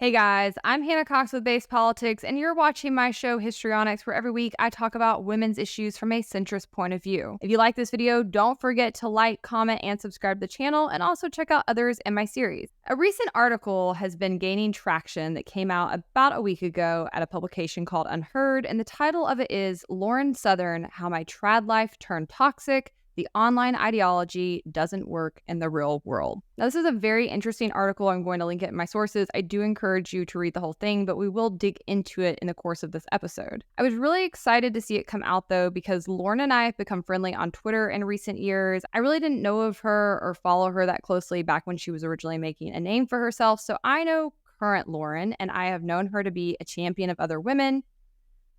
Hey guys, I'm Hannah Cox with Base Politics, and you're watching my show Histrionics, where every week I talk about women's issues from a centrist point of view. If you like this video, don't forget to like, comment, and subscribe to the channel, and also check out others in my series. A recent article has been gaining traction that came out about a week ago at a publication called Unheard, and the title of it is Lauren Southern, How My Trad Life Turned Toxic. The online ideology doesn't work in the real world. Now, this is a very interesting article. I'm going to link it in my sources. I do encourage you to read the whole thing, but we will dig into it in the course of this episode. I was really excited to see it come out, though, because Lauren and I have become friendly on Twitter in recent years. I really didn't know of her or follow her that closely back when she was originally making a name for herself, so I know current Lauren, and I have known her to be a champion of other women.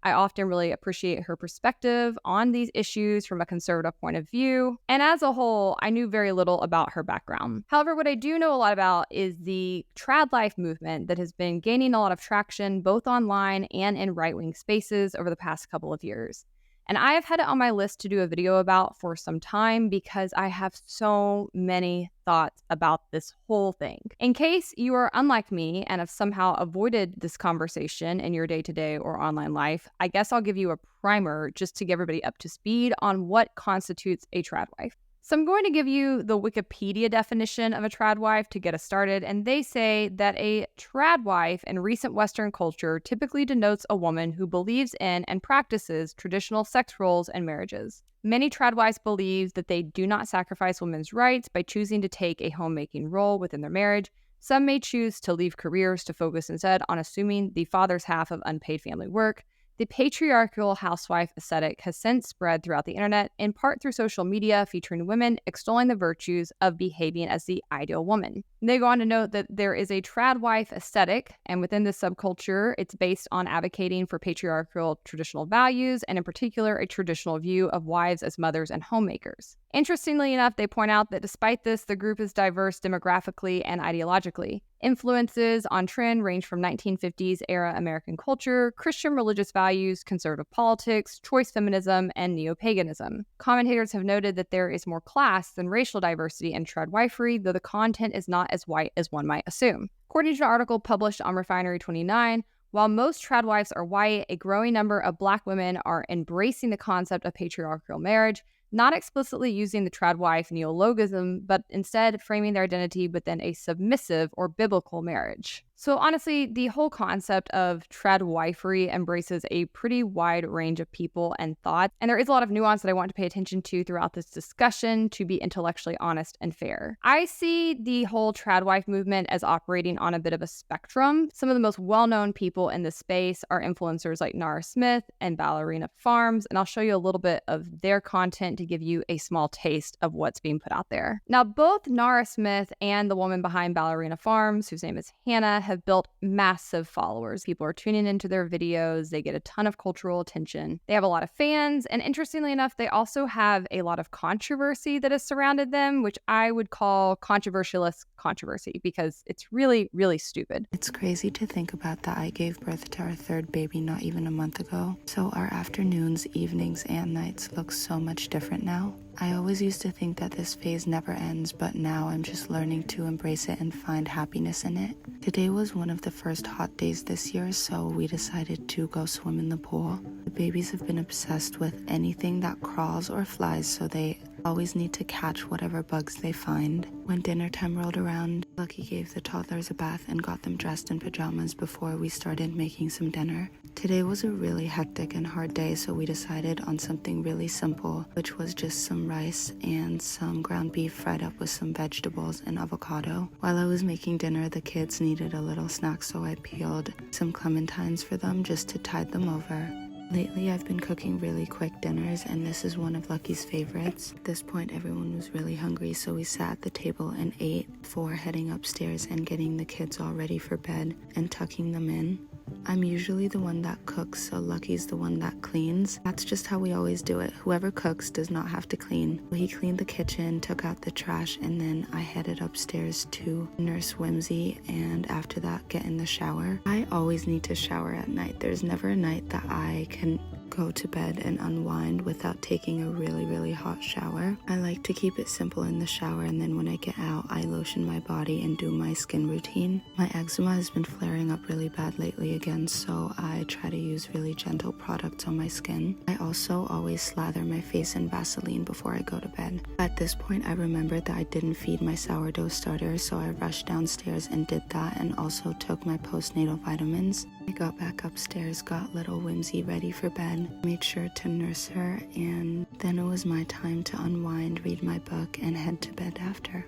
I often really appreciate her perspective on these issues from a conservative point of view. And as a whole, I knew very little about her background. However, what I do know a lot about is the trad life movement that has been gaining a lot of traction both online and in right-wing spaces over the past couple of years. And I have had it on my list to do a video about for some time because I have so many thoughts about this whole thing. In case you are unlike me and have somehow avoided this conversation in your day-to-day or online life, I guess I'll give you a primer just to get everybody up to speed on what constitutes a trad wife. So I'm going to give you the Wikipedia definition of a trad wife to get us started, and they say that a trad wife in recent Western culture typically denotes a woman who believes in and practices traditional sex roles and marriages. Many trad wives believe that they do not sacrifice women's rights by choosing to take a homemaking role within their marriage. Some may choose to leave careers to focus instead on assuming the father's half of unpaid family work. The patriarchal housewife aesthetic has since spread throughout the internet, in part through social media featuring women extolling the virtues of behaving as the ideal woman. They go on to note that there is a trad wife aesthetic, and within this subculture, it's based on advocating for patriarchal traditional values, and in particular, a traditional view of wives as mothers and homemakers. Interestingly enough, they point out that despite this, the group is diverse demographically and ideologically. Influences on trend range from 1950s era American culture, Christian religious values, conservative politics, choice feminism, and neo-paganism. Commentators have noted that there is more class than racial diversity in trad wifery, though the content is not as white as one might assume. According to an article published on Refinery 29, while most trad wives are white, a growing number of Black women are embracing the concept of patriarchal marriage, not explicitly using the trad wife neologism, but instead framing their identity within a submissive or biblical marriage. So honestly, the whole concept of trad wifery embraces a pretty wide range of people and thought, and there is a lot of nuance that I want to pay attention to throughout this discussion to be intellectually honest and fair. I see the whole trad wife movement as operating on a bit of a spectrum. Some of the most well-known people in this space are influencers like Nara Smith and Ballerina Farms, and I'll show you a little bit of their content to give you a small taste of what's being put out there. Now, both Nara Smith and the woman behind Ballerina Farms, whose name is Hannah, have built massive followers. People are tuning into their videos. They get a ton of cultural attention. They have a lot of fans, and interestingly enough, they also have a lot of controversy that has surrounded them, which I would call controversialist controversy because it's really, really stupid. It's crazy to think about that I gave birth to our third baby not even a month ago, so our afternoons, evenings, and nights look so much different now. I always used to think that this phase never ends, but now I'm just learning to embrace it and find happiness in it. Today was one of the first hot days this year, so we decided to go swim in the pool. The babies have been obsessed with anything that crawls or flies, so they always need to catch whatever bugs they find. When dinner time rolled around, Lucky gave the toddlers a bath and got them dressed in pajamas before we started making some dinner. Today was a really hectic and hard day, so we decided on something really simple, which was just some rice and some ground beef fried up with some vegetables and avocado. While I was making dinner, the kids needed a little snack, so I peeled some clementines for them just to tide them over. Lately, I've been cooking really quick dinners, and this is one of Lucky's favorites. At this point, everyone was really hungry, so we sat at the table and ate before heading upstairs and getting the kids all ready for bed and tucking them in. I'm usually the one that cooks, so Lucky's the one that cleans. That's just how we always do it. Whoever cooks does not have to clean. He cleaned the kitchen, took out the trash, and then I headed upstairs to nurse Whimsy, and after that, get in the shower. I always need to shower at night. There's never a night that I can go to bed and unwind without taking a really hot shower. I like to keep it simple in the shower, and then when I get out, I lotion my body and do my skin routine. My eczema has been flaring up really bad lately again, so I try to use really gentle products on my skin. I also always slather my face in Vaseline before I go to bed. At this point, I remembered that I didn't feed my sourdough starter, so I rushed downstairs and did that, and also took my postnatal vitamins. I got back upstairs, got little Whimsy ready for bed, made sure to nurse her, and then it was my time to unwind, read my book, and head to bed after.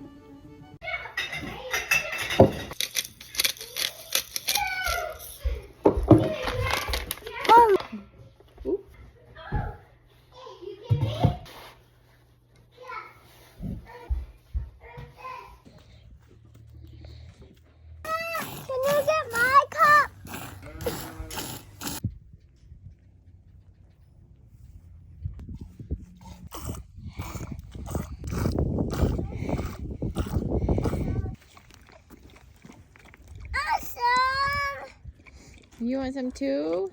You want some too?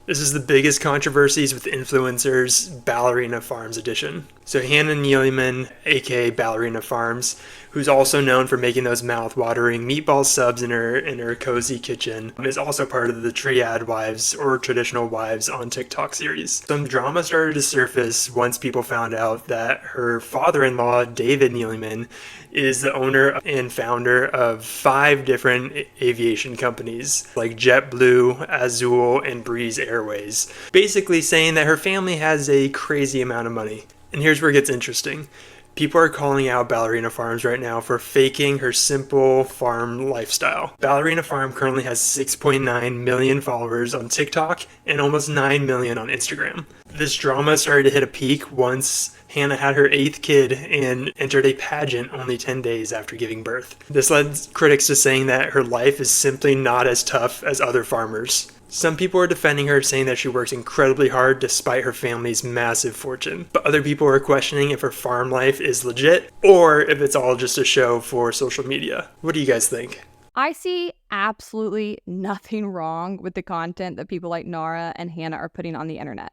This is the biggest controversies with influencers, Ballerina Farms edition. So Hannah Neelyman, aka Ballerina Farms, who's also known for making those mouth-watering meatball subs in her cozy kitchen, is also part of the Triad Wives or Traditional Wives on TikTok series. Some drama started to surface once people found out that her father-in-law, David Neelyman, is the owner and founder of 5 different aviation companies like JetBlue, Azul, and Breeze Airways, basically saying that her family has a crazy amount of money. And here's where it gets interesting. People are calling out Ballerina Farms right now for faking her simple farm lifestyle. Ballerina Farm currently has 6.9 million followers on TikTok and almost 9 million on Instagram. This drama started to hit a peak once Hannah had her 8th kid and entered a pageant only 10 days after giving birth. This led critics to saying that her life is simply not as tough as other farmers. Some people are defending her, saying that she works incredibly hard despite her family's massive fortune. But other people are questioning if her farm life is legit or if it's all just a show for social media. What do you guys think? I see absolutely nothing wrong with the content that people like Nara and Hannah are putting on the internet.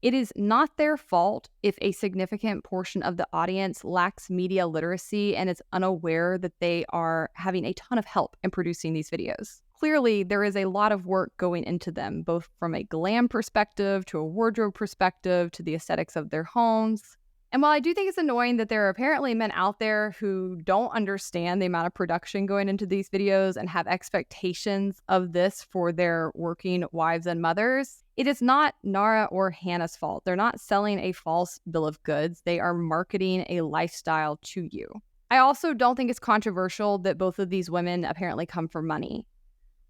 It is not their fault if a significant portion of the audience lacks media literacy and is unaware that they are having a ton of help in producing these videos. Clearly, there is a lot of work going into them, both from a glam perspective, to a wardrobe perspective, to the aesthetics of their homes. And while I do think it's annoying that there are apparently men out there who don't understand the amount of production going into these videos and have expectations of this for their working wives and mothers, it is not Nara or Hannah's fault. They're not selling a false bill of goods. They are marketing a lifestyle to you. I also don't think it's controversial that both of these women apparently come from money.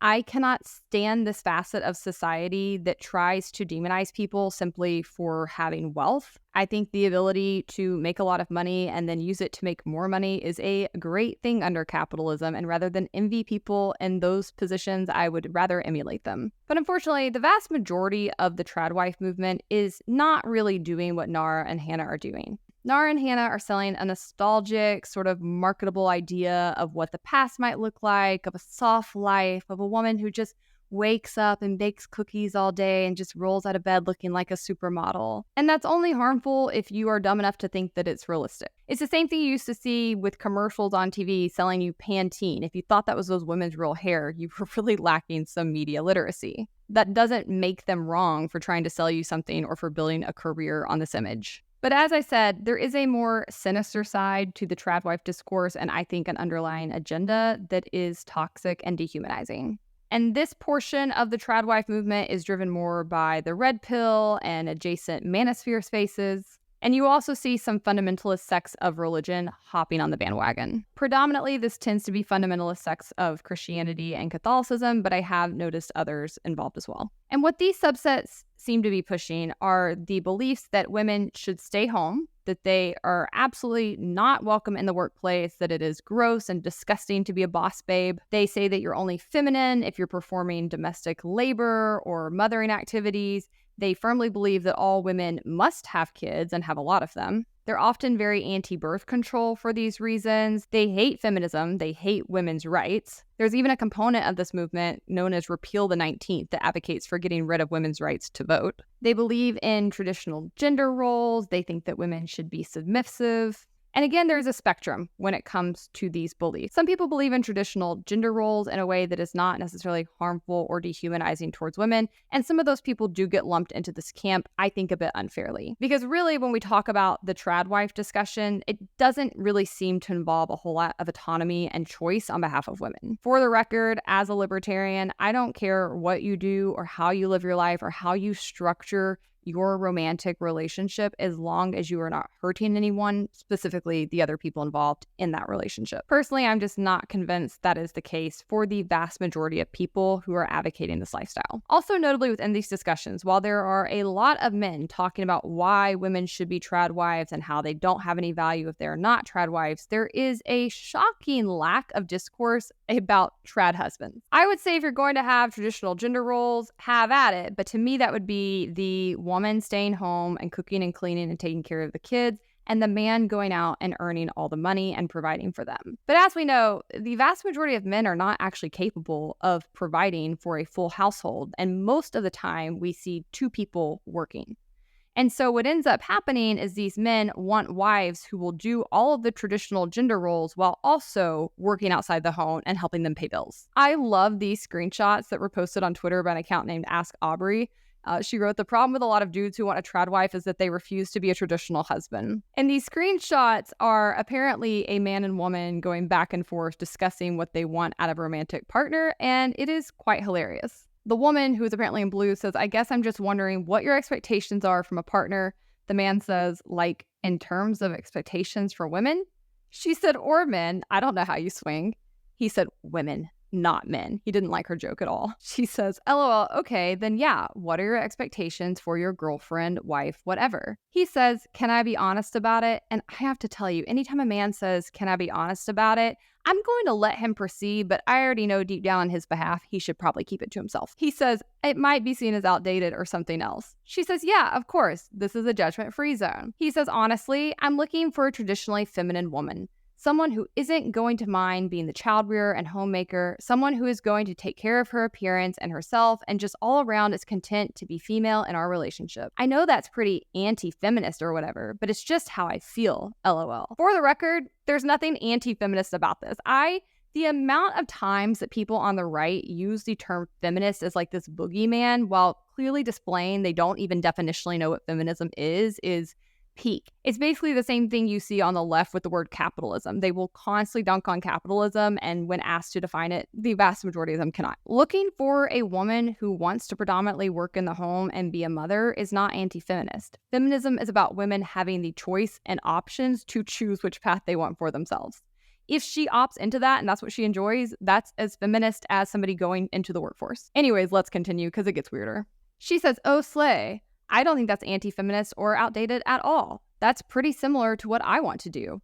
I cannot stand this facet of society that tries to demonize people simply for having wealth. I think the ability to make a lot of money and then use it to make more money is a great thing under capitalism, and rather than envy people in those positions, I would rather emulate them. But unfortunately, the vast majority of the tradwife movement is not really doing what Nara and Hannah are doing. Nara and Hannah are selling a nostalgic, sort of marketable idea of what the past might look like, of a soft life, of a woman who just wakes up and bakes cookies all day and just rolls out of bed looking like a supermodel. And that's only harmful if you are dumb enough to think that it's realistic. It's the same thing you used to see with commercials on TV selling you Pantene. If you thought that was those women's real hair, you were really lacking some media literacy. That doesn't make them wrong for trying to sell you something or for building a career on this image. But as I said, there is a more sinister side to the tradwife discourse, and I think an underlying agenda that is toxic and dehumanizing. And this portion of the tradwife movement is driven more by the red pill and adjacent manosphere spaces. And you also see some fundamentalist sects of religion hopping on the bandwagon. Predominantly, this tends to be fundamentalist sects of Christianity and Catholicism, but I have noticed others involved as well. And what these subsets seem to be pushing are the beliefs that women should stay home, that they are absolutely not welcome in the workplace, that it is gross and disgusting to be a boss babe. They say that you're only feminine if you're performing domestic labor or mothering activities. They firmly believe that all women must have kids and have a lot of them. They're often very anti-birth control for these reasons. They hate feminism. They hate women's rights. There's even a component of this movement known as Repeal the 19th that advocates for getting rid of women's rights to vote. They believe in traditional gender roles. They think that women should be submissive. And again, there's a spectrum when it comes to these beliefs. Some people believe in traditional gender roles in a way that is not necessarily harmful or dehumanizing towards women. And some of those people do get lumped into this camp, I think a bit unfairly. Because really, when we talk about the trad wife discussion, it doesn't really seem to involve a whole lot of autonomy and choice on behalf of women. For the record, as a libertarian, I don't care what you do or how you live your life or how you structure your romantic relationship, as long as you are not hurting anyone, specifically the other people involved in that relationship. Personally, I'm just not convinced that is the case for the vast majority of people who are advocating this lifestyle. Also notably within these discussions, while there are a lot of men talking about why women should be trad wives and how they don't have any value if they're not trad wives, there is a shocking lack of discourse about trad husbands. I would say if you're going to have traditional gender roles, have at it, but to me that would be the woman staying home and cooking and cleaning and taking care of the kids, and the man going out and earning all the money and providing for them. But as we know, the vast majority of men are not actually capable of providing for a full household, and most of the time we see two people working. And so what ends up happening is these men want wives who will do all of the traditional gender roles while also working outside the home and helping them pay bills. I love these screenshots that were posted on Twitter by an account named Ask Aubrey. She wrote, "The problem with a lot of dudes who want a trad wife is that they refuse to be a traditional husband." And these screenshots are apparently a man and woman going back and forth discussing what they want out of a romantic partner, and it is quite hilarious. The woman, who is apparently in blue, says, "I guess I'm just wondering what your expectations are from a partner." The man says, "Like, in terms of expectations for women?" She said, "Or men. I don't know how you swing." He said, "Women, not men." He didn't like her joke at all. She says, "LOL, okay, then yeah, what are your expectations for your girlfriend, wife, whatever?" He says, "Can I be honest about it?" And I have to tell you, anytime a man says, "Can I be honest about it?" I'm going to let him proceed, but I already know deep down on his behalf, he should probably keep it to himself. He says, "It might be seen as outdated or something else." She says, "Yeah, of course, this is a judgment-free zone." He says, "Honestly, I'm looking for a traditionally feminine woman. Someone who isn't going to mind being the child rearer and homemaker, someone who is going to take care of her appearance and herself and just all around is content to be female in our relationship." I know that's pretty anti-feminist or whatever, but it's just how I feel, LOL. For the record, there's nothing anti-feminist about this. The amount of times that people on the right use the term feminist as like this boogeyman while clearly displaying they don't even definitionally know what feminism is peak. It's basically the same thing you see on the left with the word capitalism. They will constantly dunk on capitalism, and when asked to define it, the vast majority of them cannot. Looking for a woman who wants to predominantly work in the home and be a mother is not anti-feminist. Feminism is about women having the choice and options to choose which path they want for themselves. If she opts into that and that's what she enjoys, that's as feminist as somebody going into the workforce. Anyways, let's continue because it gets weirder. She says, "Oh, slay. I don't think that's anti-feminist or outdated at all. That's pretty similar to what I want to do.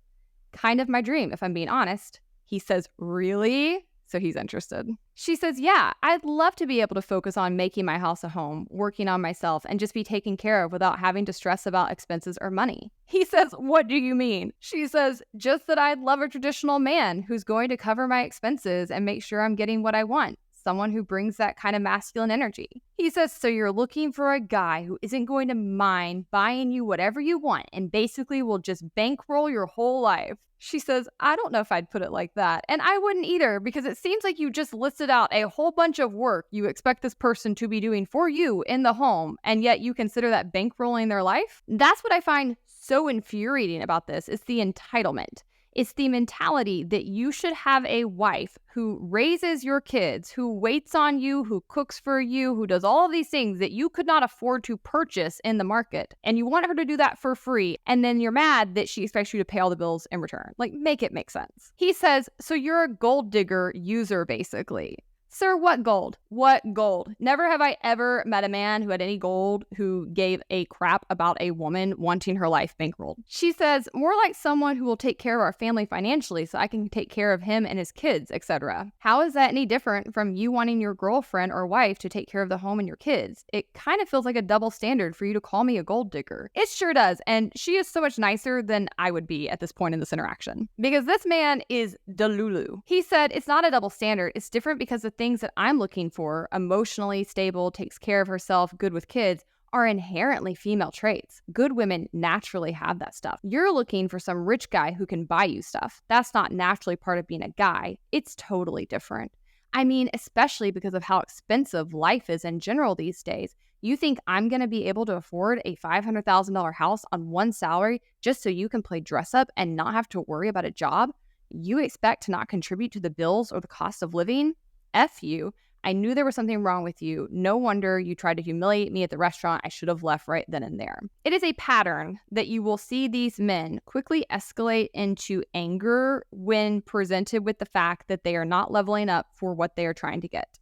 Kind of my dream, if I'm being honest." He says, "Really?" So he's interested. She says, "Yeah, I'd love to be able to focus on making my house a home, working on myself, and just be taken care of without having to stress about expenses or money." He says, "What do you mean?" She says, "Just that I'd love a traditional man who's going to cover my expenses and make sure I'm getting what I want. Someone who brings that kind of masculine energy." He says, "So you're looking for a guy who isn't going to mind buying you whatever you want and basically will just bankroll your whole life." She says, "I don't know if I'd put it like that. And I wouldn't either, because it seems like you just listed out a whole bunch of work you expect this person to be doing for you in the home, and yet you consider that bankrolling their life." That's what I find so infuriating about this, is the entitlement. It's the mentality that you should have a wife who raises your kids, who waits on you, who cooks for you, who does all of these things that you could not afford to purchase in the market. And you want her to do that for free. And then you're mad that she expects you to pay all the bills in return. Like, make it make sense. He says, "So you're a gold digger user, basically. Sir, what gold? What gold? Never have I ever met a man who had any gold who gave a crap about a woman wanting her life bankrolled. She says, more like someone who will take care of our family financially so I can take care of him and his kids, etc. How is that any different from you wanting your girlfriend or wife to take care of the home and your kids? It kind of feels like a double standard for you to call me a gold digger. It sure does, and she is so much nicer than I would be at this point in this interaction. Because this man is delulu. He said, it's not a double standard, it's different because the things that I'm looking for, emotionally stable, takes care of herself, good with kids, are inherently female traits. Good women naturally have that stuff. You're looking for some rich guy who can buy you stuff. That's not naturally part of being a guy. It's totally different. I mean, especially because of how expensive life is in general these days. You think I'm going to be able to afford a $500,000 house on one salary just so you can play dress up and not have to worry about a job? You expect to not contribute to the bills or the cost of living? F you. I knew there was something wrong with you. No wonder you tried to humiliate me at the restaurant. I should have left right then and there. It is a pattern that you will see these men quickly escalate into anger when presented with the fact that they are not leveling up for what they are trying to get.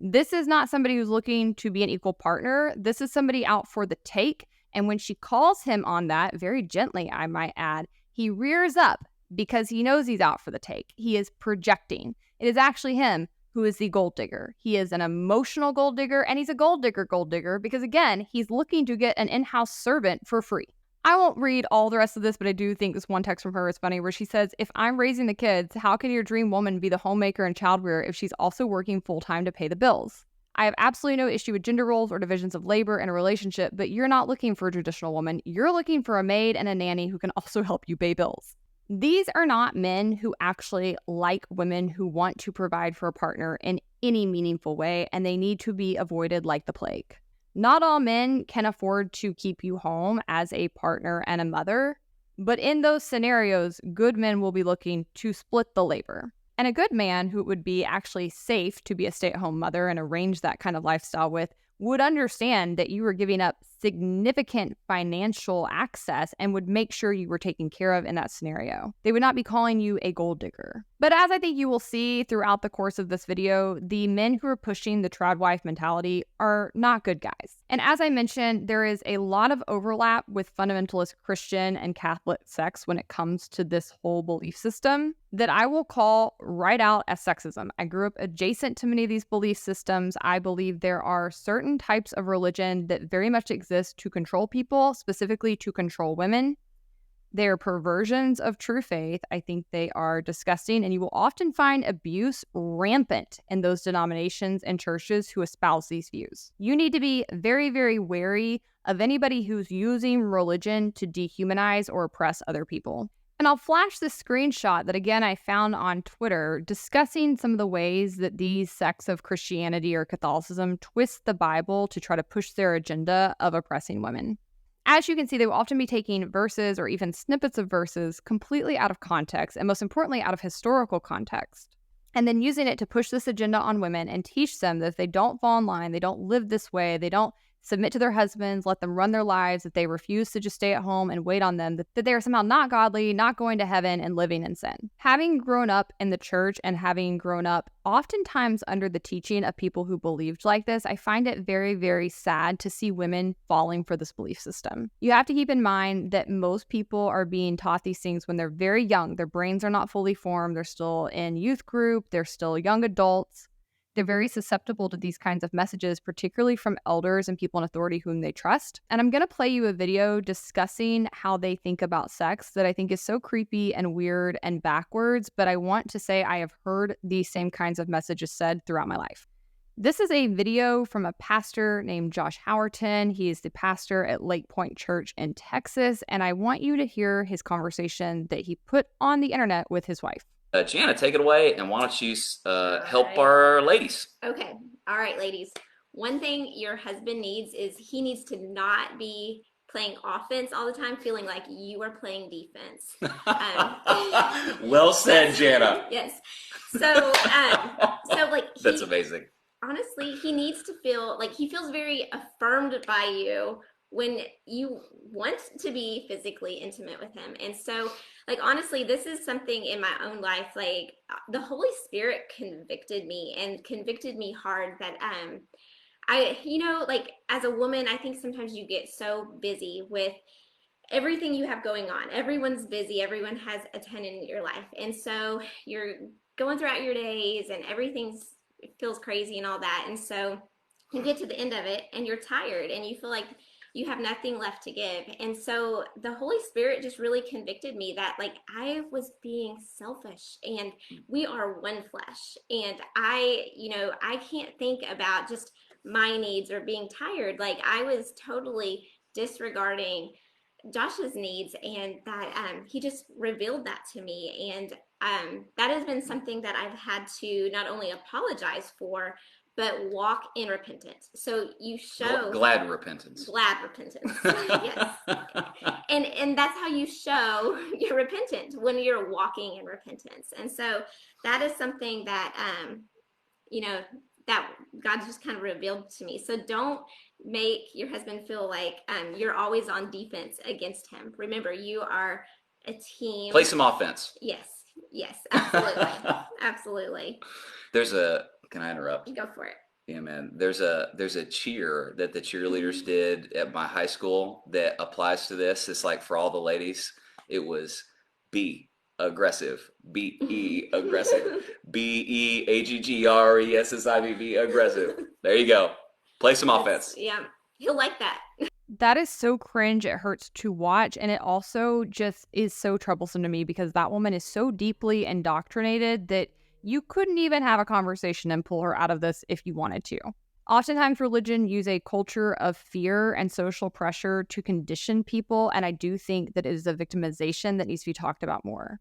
This is not somebody who's looking to be an equal partner. This is somebody out for the take. And when she calls him on that, very gently, I might add, he rears up because he knows he's out for the take. He is projecting. It is actually him who is the gold digger. He is an emotional gold digger, and he's a gold digger because, again, he's looking to get an in-house servant for free. I won't read all the rest of this, but I do think this one text from her is funny where she says, if I'm raising the kids, how can your dream woman be the homemaker and child rearer if she's also working full-time to pay the bills? I have absolutely no issue with gender roles or divisions of labor in a relationship, but you're not looking for a traditional woman. You're looking for a maid and a nanny who can also help you pay bills. These are not men who actually like women who want to provide for a partner in any meaningful way, and they need to be avoided like the plague. Not all men can afford to keep you home as a partner and a mother, but in those scenarios, good men will be looking to split the labor. And a good man who would be actually safe to be a stay-at-home mother and arrange that kind of lifestyle with would understand that you were giving up significant financial access and would make sure you were taken care of in that scenario. They would not be calling you a gold digger. But as I think you will see throughout the course of this video, the men who are pushing the trad wife mentality are not good guys. And as I mentioned, there is a lot of overlap with fundamentalist Christian and Catholic sects when it comes to this whole belief system that I will call right out as sexism. I grew up adjacent to many of these belief systems. I believe there are certain types of religion that very much exist to control people, specifically to control women. They are perversions of true faith. I think they are disgusting, and you will often find abuse rampant in those denominations and churches who espouse these views. You need to be very, very wary of anybody who's using religion to dehumanize or oppress other people. And I'll flash this screenshot that, again, I found on Twitter discussing some of the ways that these sects of Christianity or Catholicism twist the Bible to try to push their agenda of oppressing women. As you can see, they will often be taking verses or even snippets of verses completely out of context, and most importantly, out of historical context, and then using it to push this agenda on women and teach them that if they don't fall in line, they don't live this way, they don't submit to their husbands, let them run their lives, that they refuse to just stay at home and wait on them, that they are somehow not godly, not going to heaven, and living in sin. Having grown up in the church and having grown up oftentimes under the teaching of people who believed like this, I find it very, very sad to see women falling for this belief system. You have to keep in mind that most people are being taught these things when they're very young. Their brains are not fully formed. They're still in youth group. They're still young adults. They're very susceptible to these kinds of messages, particularly from elders and people in authority whom they trust. And I'm going to play you a video discussing how they think about sex that I think is so creepy and weird and backwards, but I want to say I have heard these same kinds of messages said throughout my life. This is a video from a pastor named Josh Howerton. He is the pastor at Lake Point Church in Texas, and I want you to hear his conversation that he put on the internet with his wife. Jana, take it away, and why don't you help our ladies? Okay. All right, ladies. One thing your husband needs is he needs to not be playing offense all the time, feeling like you are playing defense. Well said, Jana. Yes. So That's amazing. Honestly, he needs to feel like he feels very affirmed by you when you want to be physically intimate with him. And so, like, honestly, this is something in my own life, like the Holy Spirit convicted me and convicted me hard that like as a woman, I think sometimes you get so busy with everything you have going on. Everyone's busy, everyone has a ton in your life. And so you're going throughout your days and everything feels crazy and all that. And so you get to the end of it and you're tired and you feel like you have nothing left to give. And so the Holy Spirit just really convicted me that, like, I was being selfish, and we are one flesh. And I can't think about just my needs or being tired. Like, I was totally disregarding Josh's needs, and that he just revealed that to me. And that has been something that I've had to not only apologize for, but walk in repentance. So you show glad repentance. Yes. And that's how you show you're repentant, when you're walking in repentance. And so that is something that that God just kind of revealed to me. So don't make your husband feel like you're always on defense against him. Remember, you are a team. Play some offense. Yes, absolutely. Absolutely. Can I interrupt? Go for it. Yeah, man. There's a cheer that the cheerleaders did at my high school that applies to this. It's like for all the ladies. It was be aggressive, be aggressive, BEAGGRESSIVB aggressive. There you go. Play some offense. Yeah, he'll like that. That is so cringe. It hurts to watch. And it also just is so troublesome to me because that woman is so deeply indoctrinated that you couldn't even have a conversation and pull her out of this if you wanted to. Oftentimes, religion use a culture of fear and social pressure to condition people. And I do think that it is a victimization that needs to be talked about more.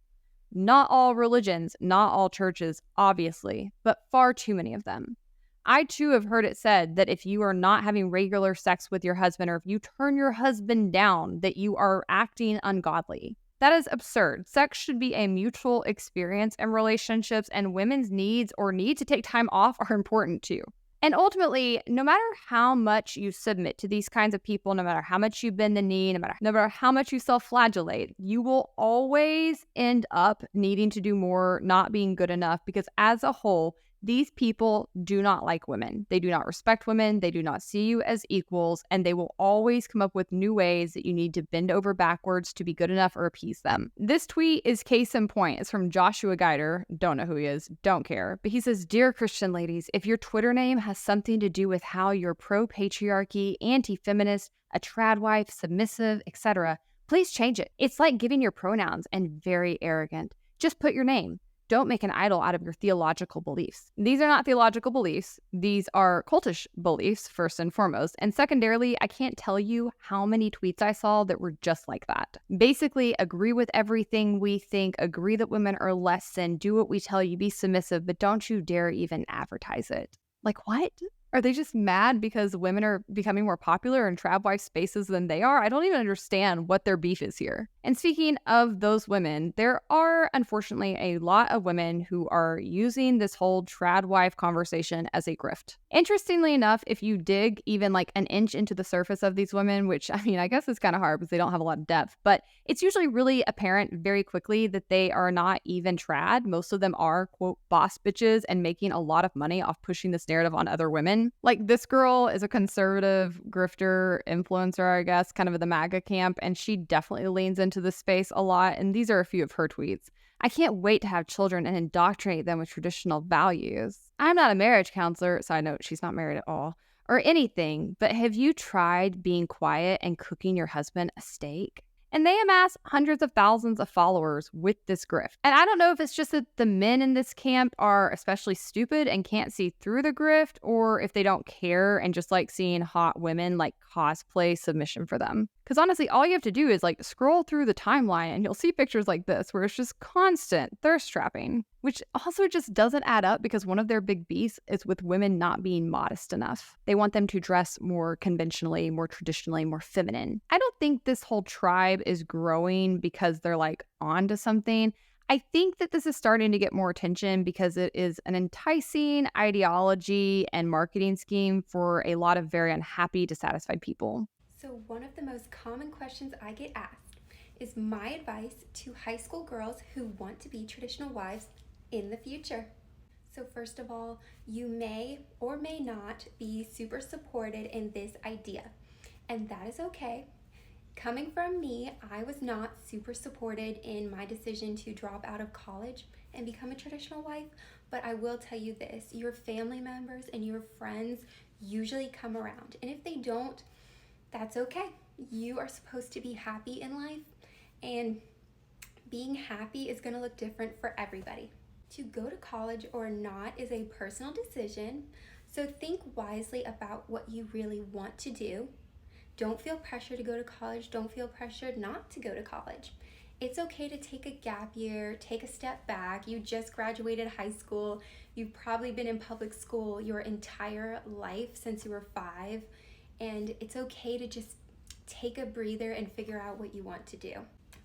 Not all religions, not all churches, obviously, but far too many of them. I too have heard it said that if you are not having regular sex with your husband, or if you turn your husband down, that you are acting ungodly. That is absurd. Sex should be a mutual experience in relationships, and women's needs or need to take time off are important too. And ultimately, no matter how much you submit to these kinds of people, no matter how much you bend the knee, no matter how much you self-flagellate, you will always end up needing to do more, not being good enough, because as a whole, these people do not like women. They do not respect women. They do not see you as equals, and they will always come up with new ways that you need to bend over backwards to be good enough or appease them. This tweet is case in point. It's from Joshua Guider. Don't know who he is. Don't care. But he says, "Dear Christian ladies, if your Twitter name has something to do with how you're pro-patriarchy, anti-feminist, a trad wife, submissive, etc., please change it. It's like giving your pronouns and very arrogant. Just put your name. Don't make an idol out of your theological beliefs." These are not theological beliefs. These are cultish beliefs, first and foremost. And secondarily, I can't tell you how many tweets I saw that were just like that. Basically, agree with everything we think, agree that women are less than, do what we tell you, be submissive, but don't you dare even advertise it. Like, what? Are they just mad because women are becoming more popular in trad wife spaces than they are? I don't even understand what their beef is here. And speaking of those women, there are unfortunately a lot of women who are using this whole trad wife conversation as a grift. Interestingly enough, if you dig even like an inch into the surface of these women, which I mean, I guess is kind of hard because they don't have a lot of depth, but it's usually really apparent very quickly that they are not even trad. Most of them are, quote, boss bitches and making a lot of money off pushing this narrative on other women. Like, this girl is a conservative grifter influencer, I guess, kind of in the MAGA camp, and she definitely leans into this space a lot, and these are a few of her tweets. "I can't wait to have children and indoctrinate them with traditional values. I'm not a marriage counselor," side note, she's not married at all, "or anything, but have you tried being quiet and cooking your husband a steak?" And they amass hundreds of thousands of followers with this grift. And I don't know if it's just that the men in this camp are especially stupid and can't see through the grift, or if they don't care and just like seeing hot women like cosplay submission for them. Because honestly, all you have to do is like scroll through the timeline and you'll see pictures like this where it's just constant thirst trapping, which also just doesn't add up because one of their big beefs is with women not being modest enough. They want them to dress more conventionally, more traditionally, more feminine. I don't think this whole tribe is growing because they're like onto something. I think that this is starting to get more attention because it is an enticing ideology and marketing scheme for a lot of very unhappy, dissatisfied people. So one of the most common questions I get asked is my advice to high school girls who want to be traditional wives in the future. So first of all, you may or may not be super supported in this idea, and that is okay. Coming from me, I was not super supported in my decision to drop out of college and become a traditional wife, but I will tell you this, your family members and your friends usually come around, and if they don't, that's okay. You are supposed to be happy in life, and being happy is going to look different for everybody. To go to college or not is a personal decision, so think wisely about what you really want to do. Don't feel pressure to go to college. Don't feel pressured not to go to college. It's okay to take a gap year, take a step back. You just graduated high school. You've probably been in public school your entire life since you were 5. And it's okay to just take a breather and figure out what you want to do.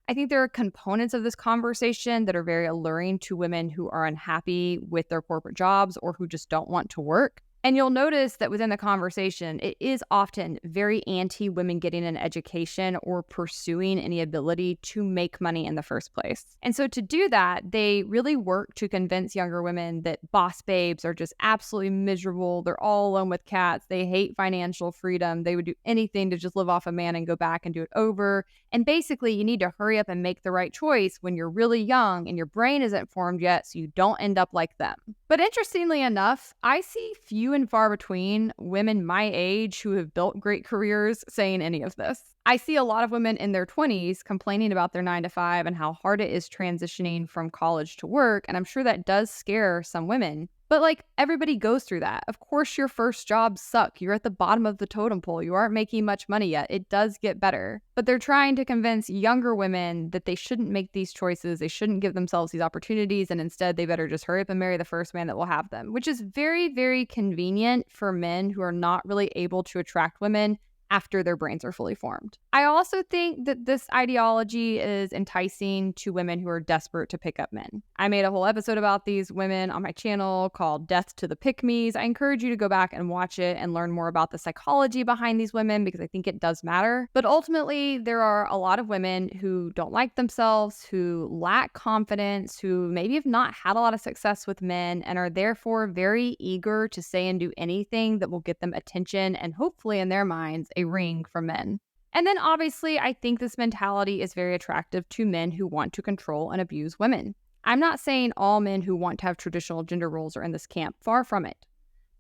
I think there are components of this conversation that are very alluring to women who are unhappy with their corporate jobs or who just don't want to work. And you'll notice that within the conversation, it is often very anti-women getting an education or pursuing any ability to make money in the first place. And so to do that, they really work to convince younger women that boss babes are just absolutely miserable. They're all alone with cats. They hate financial freedom. They would do anything to just live off a man and go back and do it over. And basically, you need to hurry up and make the right choice when you're really young and your brain isn't formed yet, so you don't end up like them. But interestingly enough, I see few and far between women my age who have built great careers saying any of this. I see a lot of women in their 20s complaining about their 9-to-5 and how hard it is transitioning from college to work, and I'm sure that does scare some women. But everybody goes through that. Of course, your first jobs suck. You're at the bottom of the totem pole. You aren't making much money yet. It does get better. But they're trying to convince younger women that they shouldn't make these choices. They shouldn't give themselves these opportunities. And instead, they better just hurry up and marry the first man that will have them, which is very, very convenient for men who are not really able to attract women after their brains are fully formed. I also think that this ideology is enticing to women who are desperate to pick up men. I made a whole episode about these women on my channel called Death to the Pick-Me's. I encourage you to go back and watch it and learn more about the psychology behind these women because I think it does matter. But ultimately, there are a lot of women who don't like themselves, who lack confidence, who maybe have not had a lot of success with men and are therefore very eager to say and do anything that will get them attention and hopefully in their minds a ring from men. And then obviously, I think this mentality is very attractive to men who want to control and abuse women. I'm not saying all men who want to have traditional gender roles are in this camp, far from it.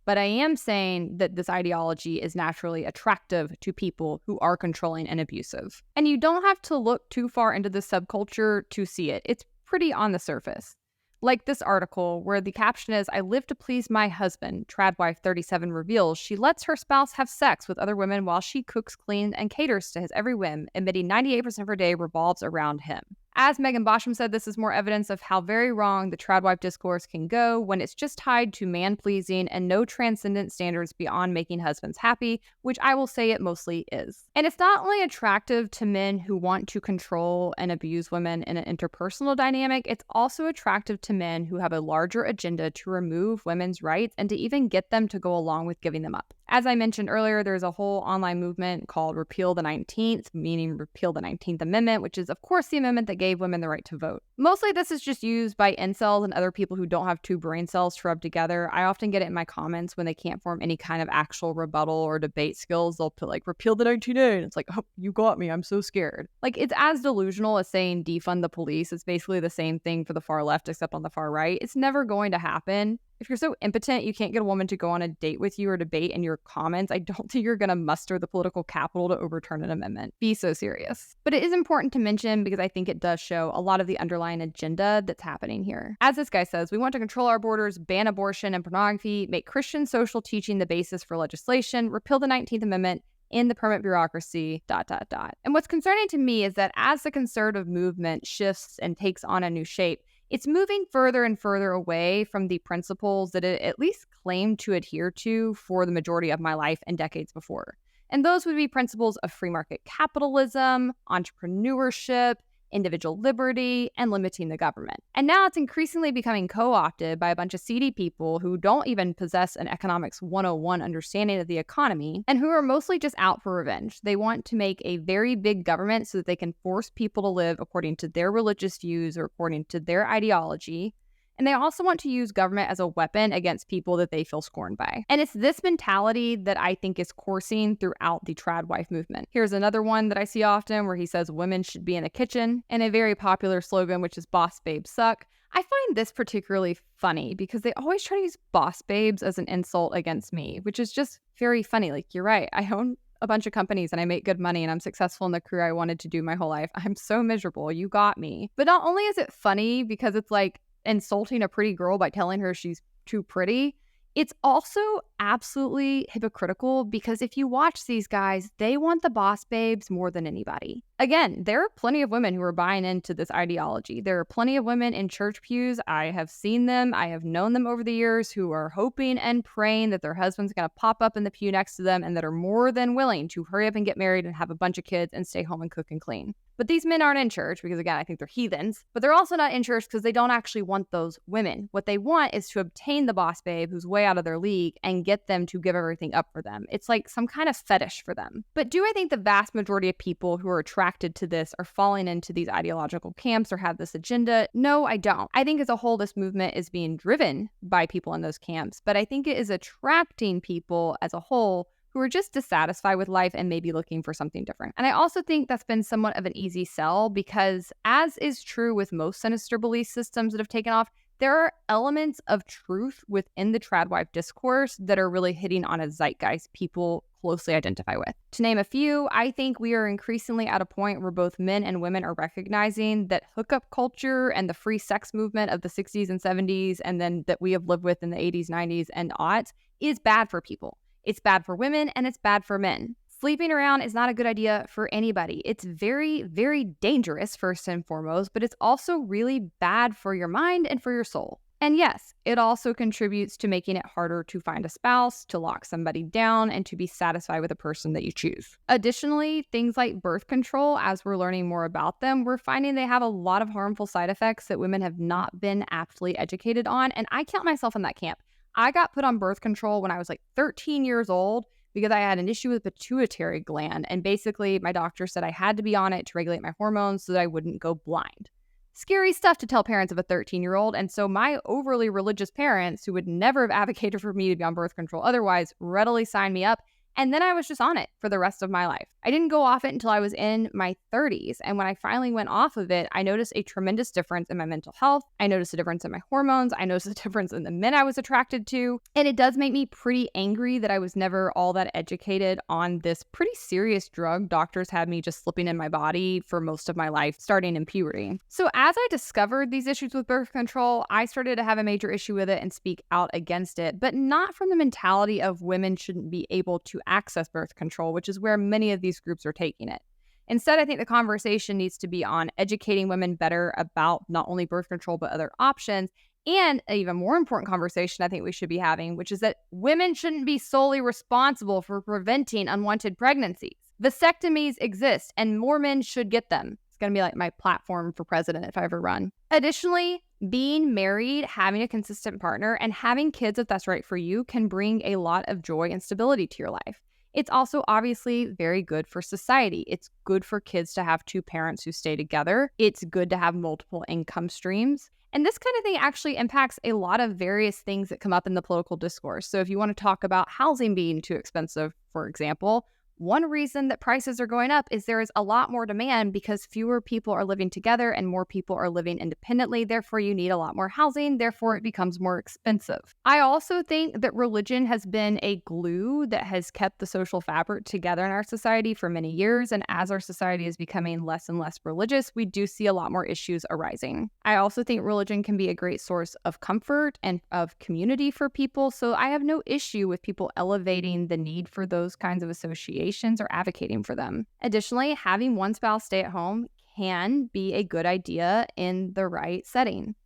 But I am saying that this ideology is naturally attractive to people who are controlling and abusive. And you don't have to look too far into the subculture to see it. It's pretty on the surface. Like this article where the caption is, "I live to please my husband," Tradwife 37 reveals she lets her spouse have sex with other women while she cooks, cleans, and caters to his every whim, admitting 98% of her day revolves around him. As Megan Bosham said, this is more evidence of how very wrong the tradwife discourse can go when it's just tied to man-pleasing and no transcendent standards beyond making husbands happy, which I will say it mostly is. And it's not only attractive to men who want to control and abuse women in an interpersonal dynamic, it's also attractive to men who have a larger agenda to remove women's rights and to even get them to go along with giving them up. As I mentioned earlier, there's a whole online movement called Repeal the 19th, meaning repeal the 19th Amendment, which is, of course, the amendment that gave women the right to vote. Mostly this is just used by incels and other people who don't have two brain cells to rub together. I often get it in my comments when they can't form any kind of actual rebuttal or debate skills. They'll put repeal the 19A, and it's oh, you got me, I'm so scared. It's as delusional as saying defund the police. It's basically the same thing for the far left, except on the far right. It's never going to happen. If you're so impotent you can't get a woman to go on a date with you or debate in your comments, I don't think you're going to muster the political capital to overturn an amendment. Be so serious. But it is important to mention because I think it does show a lot of the underlying agenda that's happening here. As this guy says, we want to control our borders, ban abortion and pornography, make Christian social teaching the basis for legislation, repeal the 19th Amendment, in the permit bureaucracy, ... And what's concerning to me is that as the conservative movement shifts and takes on a new shape, it's moving further and further away from the principles that it at least claimed to adhere to for the majority of my life and decades before. And those would be principles of free market capitalism, entrepreneurship, individual liberty, and limiting the government. And now it's increasingly becoming co-opted by a bunch of seedy people who don't even possess an economics 101 understanding of the economy and who are mostly just out for revenge. They want to make a very big government so that they can force people to live according to their religious views or according to their ideology. And they also want to use government as a weapon against people that they feel scorned by. And it's this mentality that I think is coursing throughout the trad wife movement. Here's another one that I see often where he says women should be in the kitchen, and a very popular slogan, which is boss babes suck. I find this particularly funny because they always try to use boss babes as an insult against me, which is just very funny. Like, you're right. I own a bunch of companies and I make good money and I'm successful in the career I wanted to do my whole life. I'm so miserable. You got me. But not only is it funny because it's like insulting a pretty girl by telling her she's too pretty, it's also absolutely hypocritical because if you watch these guys, they want the boss babes more than anybody. Again, there are plenty of women who are buying into this ideology. There are plenty of women in church pews. I have seen them. I have known them over the years who are hoping and praying that their husband's going to pop up in the pew next to them and that are more than willing to hurry up and get married and have a bunch of kids and stay home and cook and clean. But these men aren't in church because, again, I think they're heathens. But they're also not in church because they don't actually want those women. What they want is to obtain the boss babe who's way out of their league and get them to give everything up for them. It's like some kind of fetish for them. But do I think the vast majority of people who are attracted to this are falling into these ideological camps or have this agenda? No, I don't. I think as a whole, this movement is being driven by people in those camps. But I think it is attracting people as a whole who are just dissatisfied with life and maybe looking for something different. And I also think that's been somewhat of an easy sell because, as is true with most sinister belief systems that have taken off, there are elements of truth within the trad wife discourse that are really hitting on a zeitgeist people closely identify with. To name a few, I think we are increasingly at a point where both men and women are recognizing that hookup culture and the free sex movement of the 60s and 70s, and then that we have lived with in the 80s, 90s, and aughts, is bad for people. It's bad for women and it's bad for men. Sleeping around is not a good idea for anybody. It's very, very dangerous, first and foremost, but it's also really bad for your mind and for your soul. And yes, it also contributes to making it harder to find a spouse, to lock somebody down, and to be satisfied with a person that you choose. Additionally, things like birth control, as we're learning more about them, we're finding they have a lot of harmful side effects that women have not been aptly educated on, and I count myself in that camp. I got put on birth control when I was like 13 years old because I had an issue with the pituitary gland. And basically, my doctor said I had to be on it to regulate my hormones so that I wouldn't go blind. Scary stuff to tell parents of a 13-year-old. And so my overly religious parents, who would never have advocated for me to be on birth control otherwise, readily signed me up. And then I was just on it for the rest of my life. I didn't go off it until I was in my 30s. And when I finally went off of it, I noticed a tremendous difference in my mental health. I noticed a difference in my hormones. I noticed a difference in the men I was attracted to. And it does make me pretty angry that I was never all that educated on this pretty serious drug doctors had me just slipping in my body for most of my life, starting in puberty. So as I discovered these issues with birth control, I started to have a major issue with it and speak out against it, but not from the mentality of women shouldn't be able to access birth control, which is where many of these groups are taking it. Instead, I think the conversation needs to be on educating women better about not only birth control, but other options. And an even more important conversation I think we should be having, which is that women shouldn't be solely responsible for preventing unwanted pregnancies. Vasectomies exist and more men should get them. It's going to be like my platform for president if I ever run. Additionally, being married, having a consistent partner, and having kids, if that's right for you, can bring a lot of joy and stability to your life. It's also obviously very good for society. It's good for kids to have two parents who stay together. It's good to have multiple income streams. And this kind of thing actually impacts a lot of various things that come up in the political discourse. So if you want to talk about housing being too expensive, for example, one reason that prices are going up is there is a lot more demand because fewer people are living together and more people are living independently. Therefore, you need a lot more housing. Therefore, it becomes more expensive. I also think that religion has been a glue that has kept the social fabric together in our society for many years. And as our society is becoming less and less religious, we do see a lot more issues arising. I also think religion can be a great source of comfort and of community for people. So I have no issue with people elevating the need for those kinds of associations or advocating for them. Additionally, having one spouse stay at home can be a good idea in the right setting.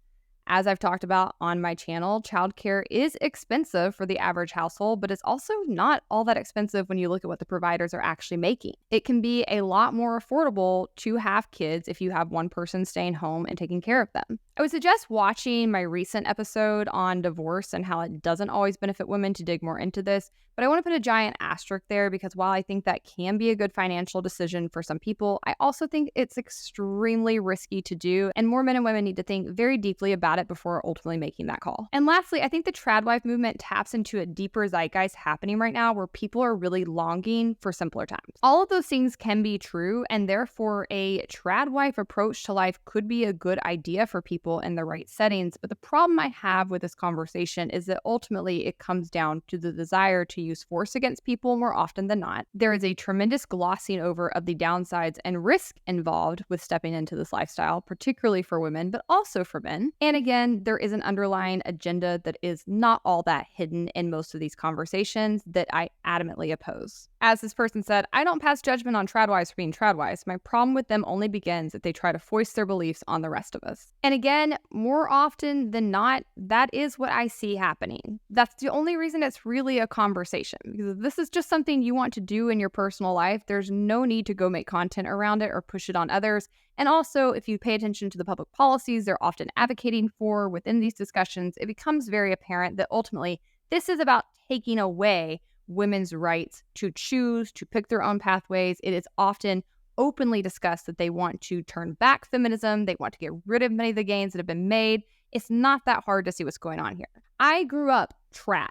As I've talked about on my channel, childcare is expensive for the average household, but it's also not all that expensive when you look at what the providers are actually making. It can be a lot more affordable to have kids if you have one person staying home and taking care of them. I would suggest watching my recent episode on divorce and how it doesn't always benefit women to dig more into this, but I want to put a giant asterisk there because while I think that can be a good financial decision for some people, I also think it's extremely risky to do, and more men and women need to think very deeply about it before ultimately making that call. And lastly, I think the trad wife movement taps into a deeper zeitgeist happening right now where people are really longing for simpler times. All of those things can be true, and therefore a trad wife approach to life could be a good idea for people in the right settings. But the problem I have with this conversation is that ultimately it comes down to the desire to use force against people more often than not. There is a tremendous glossing over of the downsides and risk involved with stepping into this lifestyle, particularly for women, but also for men. And again, there is an underlying agenda that is not all that hidden in most of these conversations that I adamantly oppose. As this person said, I don't pass judgment on tradwives for being tradwives. My problem with them only begins if they try to foist their beliefs on the rest of us. And again, more often than not, that is what I see happening. That's the only reason it's really a conversation. Because if this is just something you want to do in your personal life, there's no need to go make content around it or push it on others. And also, if you pay attention to the public policies they're often advocating for within these discussions, it becomes very apparent that ultimately this is about taking away women's rights to choose, to pick their own pathways. It is often openly discussed that they want to turn back feminism. They want to get rid of many of the gains that have been made. It's not that hard to see what's going on here. I grew up trad.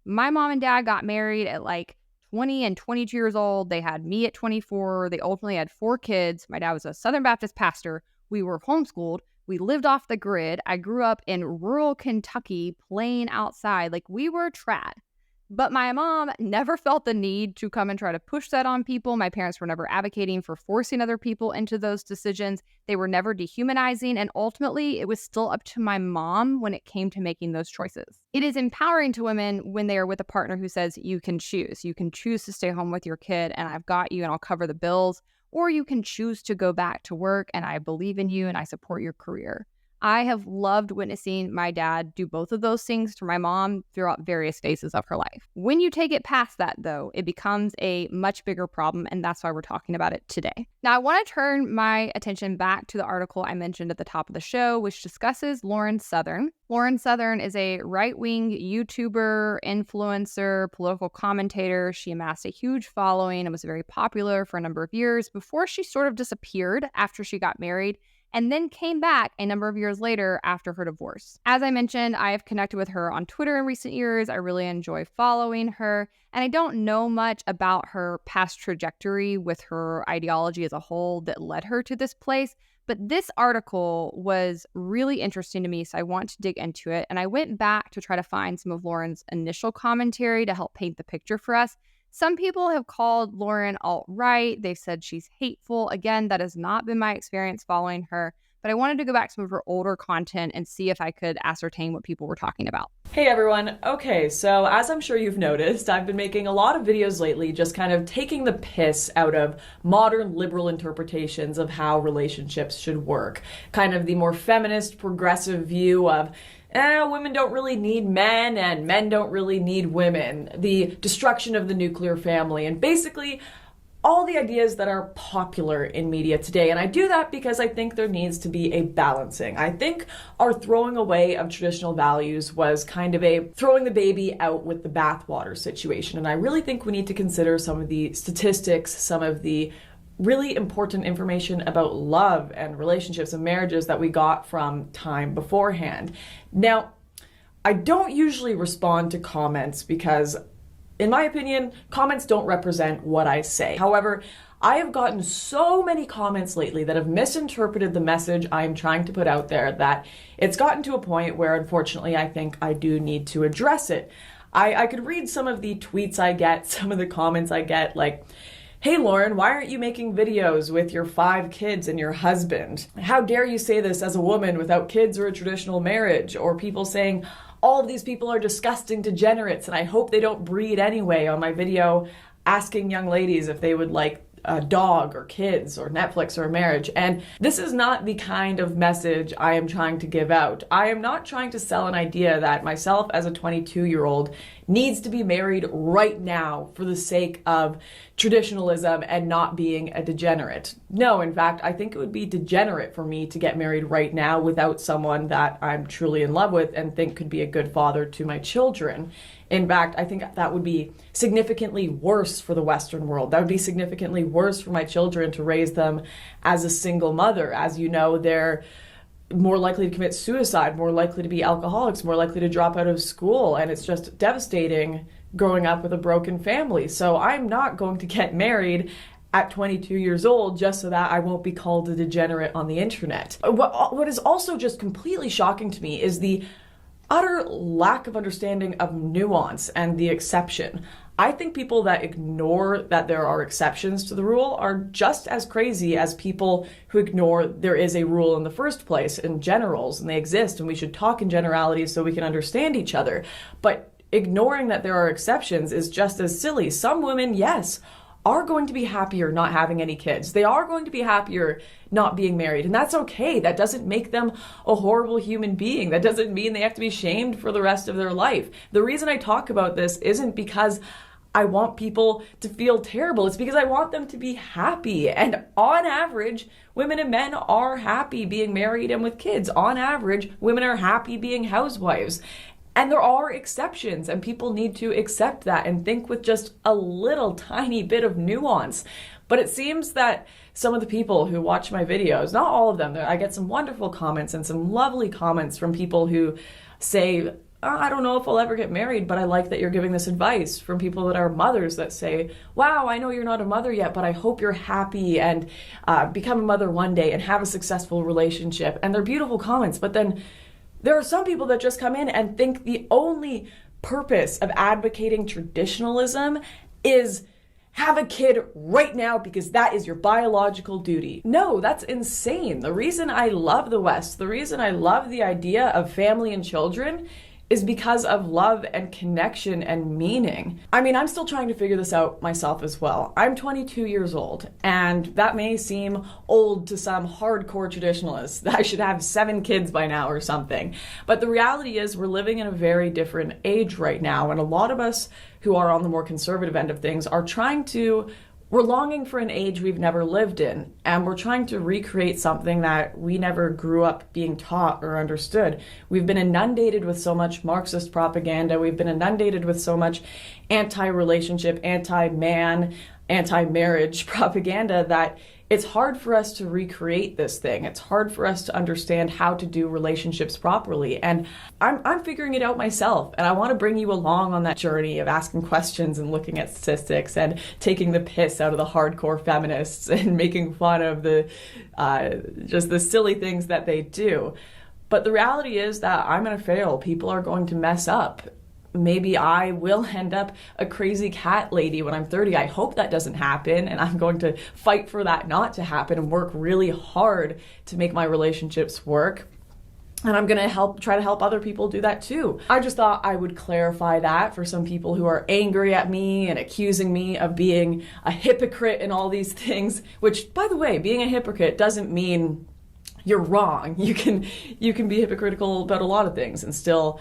My mom and dad got married at like 20 and 22 years old. They had me at 24. They ultimately had 4 kids. My dad was a Southern Baptist pastor. We were homeschooled. We lived off the grid. I grew up in rural Kentucky playing outside. Like, we were trad. But my mom never felt the need to come and try to push that on people. My parents were never advocating for forcing other people into those decisions. They were never dehumanizing. And ultimately, it was still up to my mom when it came to making those choices. It is empowering to women when they are with a partner who says, you can choose. You can choose to stay home with your kid and I've got you and I'll cover the bills. Or you can choose to go back to work and I believe in you and I support your career. I have loved witnessing my dad do both of those things to my mom throughout various phases of her life. When you take it past that, though, it becomes a much bigger problem, and that's why we're talking about it today. Now, I want to turn my attention back to the article I mentioned at the top of the show, which discusses Lauren Southern. Lauren Southern is a right-wing YouTuber, influencer, political commentator. She amassed a huge following and was very popular for a number of years before she sort of disappeared after she got married, and then came back a number of years later after her divorce. As I mentioned, I have connected with her on Twitter in recent years. I really enjoy following her, and I don't know much about her past trajectory with her ideology as a whole that led her to this place, but this article was really interesting to me, so I want to dig into it, and I went back to try to find some of Lauren's initial commentary to help paint the picture for us. Some people have called Lauren alt-right. They've said she's hateful. Again, that has not been my experience following her, but I wanted to go back to some of her older content and see if I could ascertain what people were talking about. Hey everyone. Okay, so as I'm sure you've noticed, I've been making a lot of videos lately just kind of taking the piss out of modern liberal interpretations of how relationships should work. Kind of the more feminist, progressive view of women don't really need men and men don't really need women, the destruction of the nuclear family, and basically all the ideas that are popular in media today. And I do that because I think there needs to be a balancing. I think our throwing away of traditional values was kind of a throwing the baby out with the bathwater situation. And I really think we need to consider some of the statistics, some of the really important information about love and relationships and marriages that we got from time beforehand. Now, I don't usually respond to comments because, in my opinion, comments don't represent what I say. However, I have gotten so many comments lately that have misinterpreted the message I'm trying to put out there that it's gotten to a point where, unfortunately, I think I do need to address it. I could read some of the tweets I get, some of the comments I get, like, "Hey Lauren, why aren't you making videos with your 5 kids and your husband? How dare you say this as a woman without kids or a traditional marriage?" Or people saying, "All of these people are disgusting degenerates and I hope they don't breed anyway," on my video asking young ladies if they would like a dog or kids or Netflix or a marriage. And this is not the kind of message I am trying to give out. I am not trying to sell an idea that myself as a 22-year-old needs to be married right now for the sake of traditionalism and not being a degenerate. No, in fact, I think it would be degenerate for me to get married right now without someone that I'm truly in love with and think could be a good father to my children. In fact, I think that would be significantly worse for the Western world. That would be significantly worse for my children to raise them as a single mother. As you know, they're more likely to commit suicide, more likely to be alcoholics, more likely to drop out of school. And it's just devastating growing up with a broken family. So I'm not going to get married at 22 years old just so that I won't be called a degenerate on the internet. What is also just completely shocking to me is the utter lack of understanding of nuance and the exception. I think people that ignore that there are exceptions to the rule are just as crazy as people who ignore there is a rule in the first place, in generals, and they exist, and we should talk in generalities so we can understand each other. But ignoring that there are exceptions is just as silly. Some women, yes, are going to be happier not having any kids. They are going to be happier not being married, and that's okay. That doesn't make them a horrible human being. That doesn't mean they have to be shamed for the rest of their life. The reason I talk about this isn't because I want people to feel terrible. It's because I want them to be happy. And on average, women and men are happy being married and with kids. On average, women are happy being housewives. And there are exceptions, and people need to accept that and think with just a little tiny bit of nuance. But it seems that some of the people who watch my videos, not all of them, I get some wonderful comments and some lovely comments from people who say, I don't know if I'll ever get married, but I like that you're giving this advice. From people that are mothers that say, wow, I know you're not a mother yet, but I hope you're happy and become a mother one day and have a successful relationship. And they're beautiful comments. But then there are some people that just come in and think the only purpose of advocating traditionalism is have a kid right now because that is your biological duty. No, that's insane. The reason I love the West, the reason I love the idea of family and children is because of love and connection and meaning. I mean, I'm still trying to figure this out myself as well. I'm 22 years old, and that may seem old to some hardcore traditionalists, that I should have 7 kids by now or something. But the reality is we're living in a very different age right now, and a lot of us who are on the more conservative end of things are we're longing for an age we've never lived in, and we're trying to recreate something that we never grew up being taught or understood. We've been inundated with so much Marxist propaganda. We've been inundated with so much anti-relationship, anti-man, anti-marriage propaganda that it's hard for us to recreate this thing. It's hard for us to understand how to do relationships properly. And I'm figuring it out myself. And I want to bring you along on that journey of asking questions and looking at statistics and taking the piss out of the hardcore feminists and making fun of just the silly things that they do. But the reality is that I'm going to fail. People are going to mess up. Maybe I will end up a crazy cat lady when I'm 30. I hope that doesn't happen, and I'm going to fight for that not to happen and work really hard to make my relationships work. And I'm going to try to help other people do that too. I just thought I would clarify that for some people who are angry at me and accusing me of being a hypocrite and all these things, which, by the way, being a hypocrite doesn't mean you're wrong. You can be hypocritical about a lot of things and still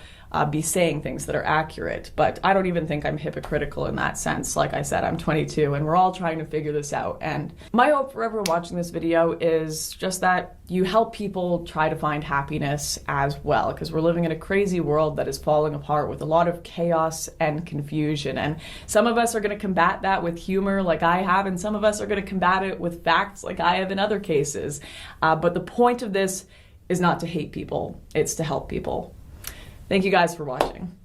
be saying things that are accurate. But I don't even think I'm hypocritical in that sense. Like I said, I'm 22 and we're all trying to figure this out. And my hope for everyone watching this video is just that you help people try to find happiness as well, because we're living in a crazy world that is falling apart with a lot of chaos and confusion. And some of us are going to combat that with humor like I have, and some of us are going to combat it with facts like I have in other cases. But the point of this is not to hate people, it's to help people. Thank you guys for watching.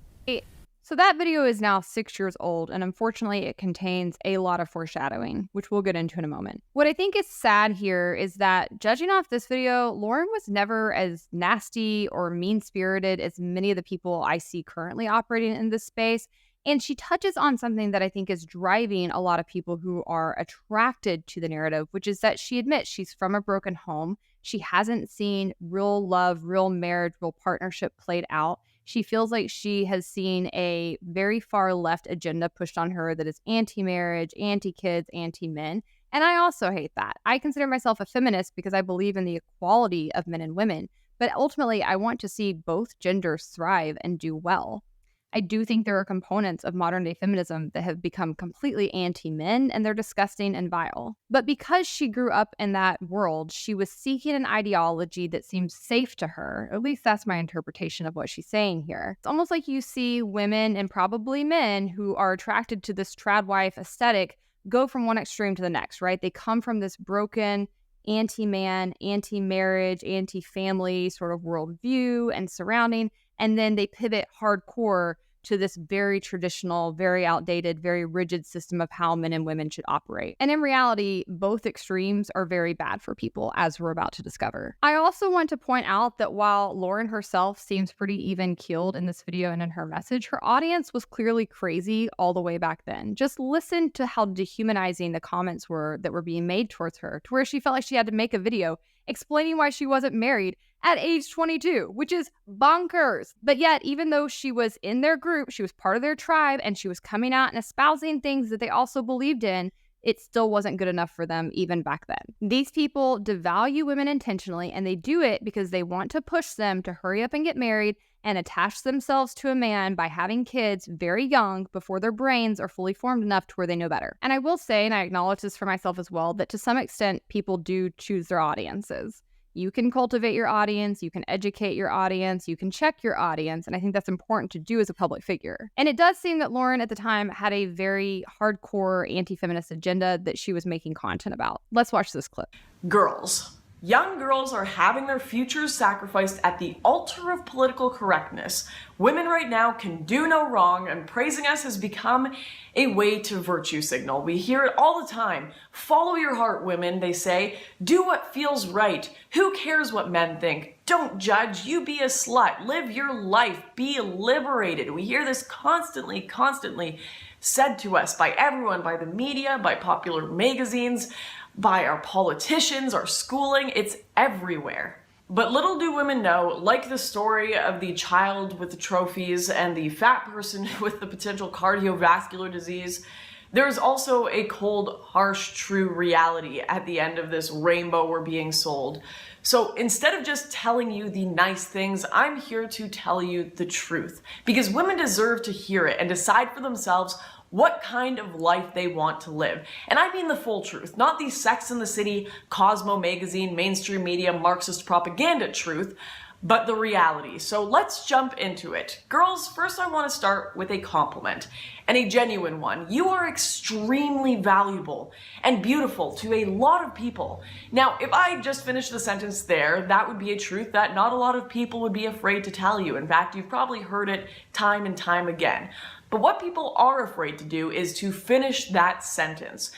So that video is now 6 years old, and unfortunately it contains a lot of foreshadowing, which we'll get into in a moment. What I think is sad here is that, judging off this video, Lauren was never as nasty or mean-spirited as many of the people I see currently operating in this space. And she touches on something that I think is driving a lot of people who are attracted to the narrative, which is that she admits she's from a broken home. She hasn't seen real love, real marriage, real partnership played out. She feels like she has seen a very far left agenda pushed on her that is anti-marriage, anti-kids, anti-men. And I also hate that. I consider myself a feminist because I believe in the equality of men and women, but ultimately I want to see both genders thrive and do well. I do think there are components of modern day feminism that have become completely anti-men, and they're disgusting and vile. But because she grew up in that world, she was seeking an ideology that seems safe to her. At least that's my interpretation of what she's saying here. It's almost like you see women and probably men who are attracted to this trad wife aesthetic go from one extreme to the next, right? They come from this broken anti-man, anti-marriage, anti-family sort of worldview and surrounding, and then they pivot hardcore to this very traditional, very outdated, very rigid system of how men and women should operate. And in reality, both extremes are very bad for people, as we're about to discover. I also want to point out that while Lauren herself seems pretty even-keeled in this video and in her message, her audience was clearly crazy all the way back then. Just listen to how dehumanizing the comments were that were being made towards her, to where she felt like she had to make a video explaining why she wasn't married at age 22, which is bonkers. But yet, even though she was in their group, she was part of their tribe, and she was coming out and espousing things that they also believed in, it still wasn't good enough for them even back then. These people devalue women intentionally, and they do it because they want to push them to hurry up and get married and attach themselves to a man by having kids very young before their brains are fully formed enough to where they know better. And I will say, and I acknowledge this for myself as well, that to some extent, people do choose their audiences. You can cultivate your audience, you can educate your audience, you can check your audience, and I think that's important to do as a public figure. And it does seem that Lauren at the time had a very hardcore anti-feminist agenda that she was making content about. Let's watch this clip. Girls. Young girls are having their futures sacrificed at the altar of political correctness. Women right now can do no wrong, and praising us has become a way to virtue signal. We hear it all the time. Follow your heart, women, they say. Do what feels right. Who cares what men think? Don't judge. You be a slut. Live your life. Be liberated. We hear this constantly said to us by everyone, by the media, by popular magazines, by our politicians, our schooling. It's everywhere. But little do women know, like the story of the child with the trophies and the fat person with the potential cardiovascular disease, there's also a cold, harsh, true reality at the end of this rainbow we're being sold. So instead of just telling you the nice things, I'm here to tell you the truth. Because women deserve to hear it and decide for themselves what kind of life they want to live. And I mean the full truth, not the Sex and the City, Cosmo magazine, mainstream media, Marxist propaganda truth, but the reality. So let's jump into it. Girls, first I want to start with a compliment, and a genuine one. You are extremely valuable and beautiful to a lot of people. Now, if I just finished the sentence there, that would be a truth that not a lot of people would be afraid to tell you. In fact, you've probably heard it time and time again. But what people are afraid to do is to finish that sentence.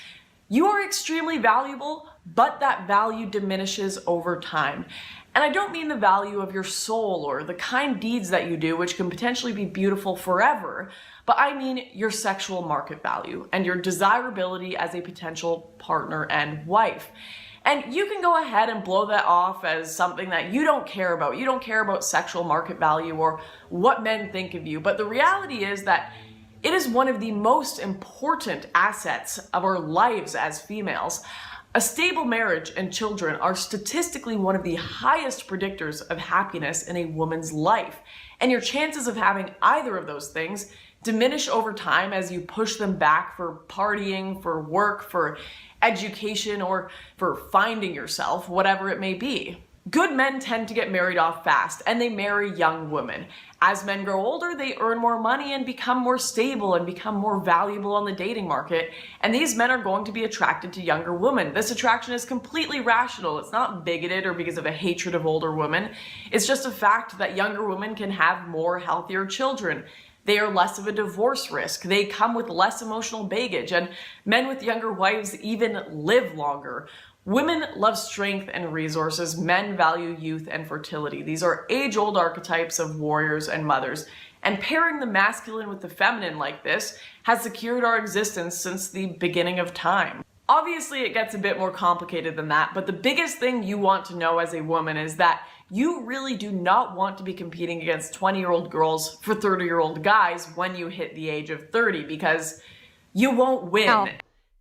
You are extremely valuable, but that value diminishes over time. And I don't mean the value of your soul or the kind deeds that you do, which can potentially be beautiful forever, but I mean your sexual market value and your desirability as a potential partner and wife. And you can go ahead and blow that off as something that you don't care about. You don't care about sexual market value or what men think of you. But the reality is that it is one of the most important assets of our lives as females. A stable marriage and children are statistically one of the highest predictors of happiness in a woman's life. And your chances of having either of those things diminish over time as you push them back for partying, for work, for education, or for finding yourself, whatever it may be. Good men tend to get married off fast, and they marry young women. As men grow older, they earn more money and become more stable and become more valuable on the dating market, and these men are going to be attracted to younger women. This attraction is completely rational. It's not bigoted or because of a hatred of older women. It's just a fact that younger women can have more healthier children. They are less of a divorce risk. They come with less emotional baggage, and men with younger wives even live longer. Women love strength and resources. Men value youth and fertility. These are age-old archetypes of warriors and mothers. And pairing the masculine with the feminine like this has secured our existence since the beginning of time. Obviously, it gets a bit more complicated than that, but the biggest thing you want to know as a woman is that you really do not want to be competing against 20-year-old girls for 30-year-old guys when you hit the age of 30, because you won't win.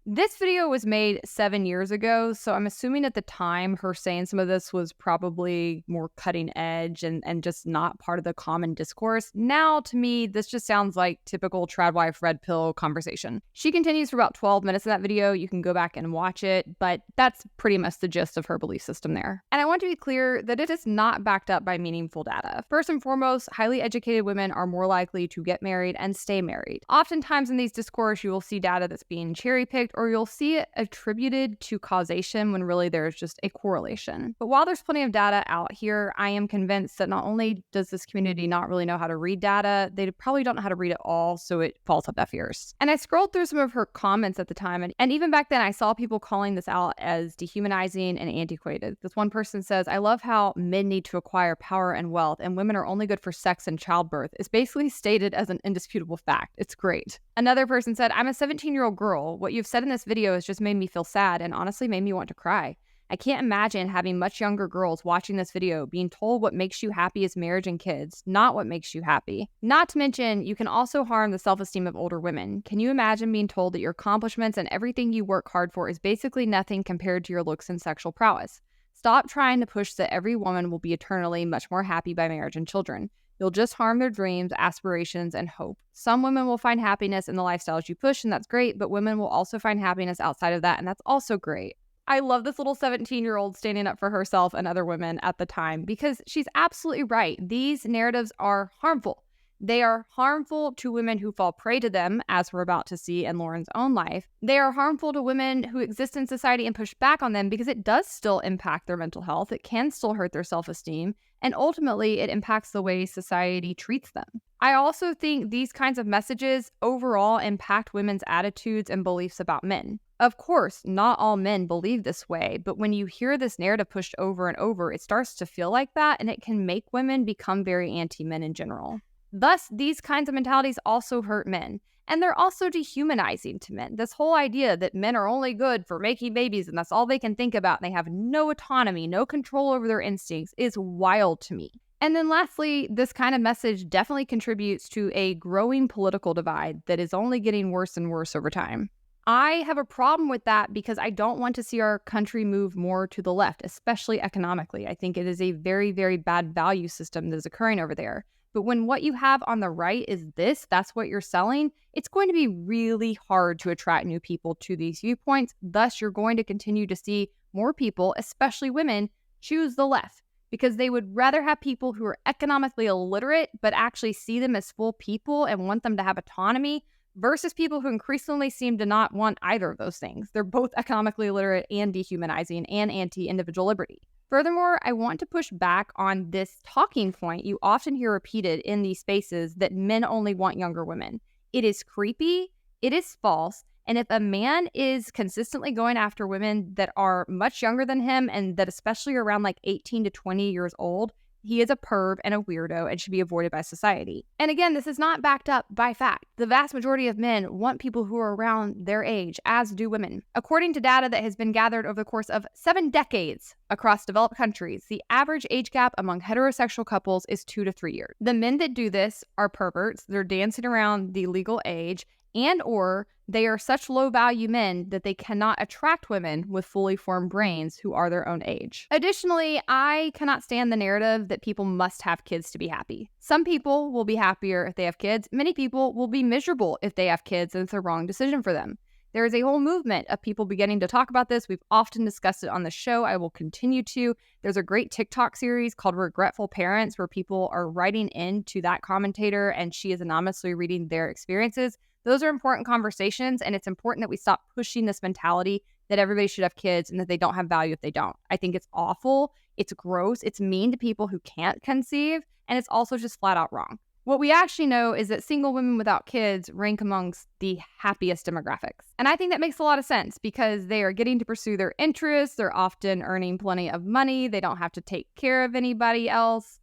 This video was made 7 years ago, so I'm assuming at the time her saying some of this was probably more cutting edge and just not part of the common discourse. Now, to me, this just sounds like typical trad wife red pill conversation. She continues for about 12 minutes in that video. You can go back and watch it, but that's pretty much the gist of her belief system there. And I want to be clear that it is not backed up by meaningful data. First and foremost, highly educated women are more likely to get married and stay married. Oftentimes in these discourse, you will see data that's being cherry-picked, or you'll see it attributed to causation when really there's just a correlation. But while there's plenty of data out here, I am convinced that not only does this community not really know how to read data, they probably don't know how to read it all, so it falls on deaf ears. And I scrolled through some of her comments at the time, and even back then I saw people calling this out as dehumanizing and antiquated. This one person says, "I love how men need to acquire power and wealth, and women are only good for sex and childbirth." It's basically stated as an indisputable fact. It's great. Another person said, "I'm a 17-year-old girl. What you've said in this video has just made me feel sad and honestly made me want to cry. I can't imagine having much younger girls watching this video being told what makes you happy is marriage and kids, not what makes you happy. Not to mention, you can also harm the self-esteem of older women. Can you imagine being told that your accomplishments and everything you work hard for is basically nothing compared to your looks and sexual prowess? Stop trying to push that every woman will be eternally much more happy by marriage and children. You'll just harm their dreams, aspirations, and hope. Some women will find happiness in the lifestyles you push, and that's great, but women will also find happiness outside of that, and that's also great." I love this little 17-year-old standing up for herself and other women at the time, because she's absolutely right. These narratives are harmful. They are harmful to women who fall prey to them, as we're about to see in Lauren's own life. They are harmful to women who exist in society and push back on them because it does still impact their mental health. It can still hurt their self-esteem, and ultimately it impacts the way society treats them. I also think these kinds of messages overall impact women's attitudes and beliefs about men. Of course, not all men believe this way, but when you hear this narrative pushed over and over, it starts to feel like that, and it can make women become very anti-men in general. Thus, these kinds of mentalities also hurt men, and they're also dehumanizing to men. This whole idea that men are only good for making babies and that's all they can think about, and they have no autonomy, no control over their instincts, is wild to me. And then lastly, this kind of message definitely contributes to a growing political divide that is only getting worse and worse over time. I have a problem with that because I don't want to see our country move more to the left, especially economically. I think it is a very, very bad value system that is occurring over there. But when what you have on the right is this, that's what you're selling, it's going to be really hard to attract new people to these viewpoints. Thus, you're going to continue to see more people, especially women, choose the left because they would rather have people who are economically illiterate but actually see them as full people and want them to have autonomy versus people who increasingly seem to not want either of those things. They're both economically illiterate and dehumanizing and anti-individual liberty. Furthermore, I want to push back on this talking point you often hear repeated in these spaces that men only want younger women. It is creepy, it is false, and if a man is consistently going after women that are much younger than him and that especially are around like 18 to 20 years old, he is a perv and a weirdo and should be avoided by society. And again, this is not backed up by fact. The vast majority of men want people who are around their age, as do women. According to data that has been gathered over the course of 7 decades across developed countries, the average age gap among heterosexual couples is 2 to 3 years. The men that do this are perverts. They're dancing around the legal age, and or they are such low-value men that they cannot attract women with fully formed brains who are their own age. Additionally, I cannot stand the narrative that people must have kids to be happy. Some people will be happier if they have kids. Many people will be miserable if they have kids and it's the wrong decision for them. There is a whole movement of people beginning to talk about this. We've often discussed it on the show. I will continue to. There's a great TikTok series called Regretful Parents where people are writing into that commentator and she is anonymously reading their experiences. Those are important conversations, and it's important that we stop pushing this mentality that everybody should have kids and that they don't have value if they don't. I think it's awful, it's gross, it's mean to people who can't conceive, and it's also just flat out wrong. What we actually know is that single women without kids rank amongst the happiest demographics. And I think that makes a lot of sense because they are getting to pursue their interests, they're often earning plenty of money, they don't have to take care of anybody else.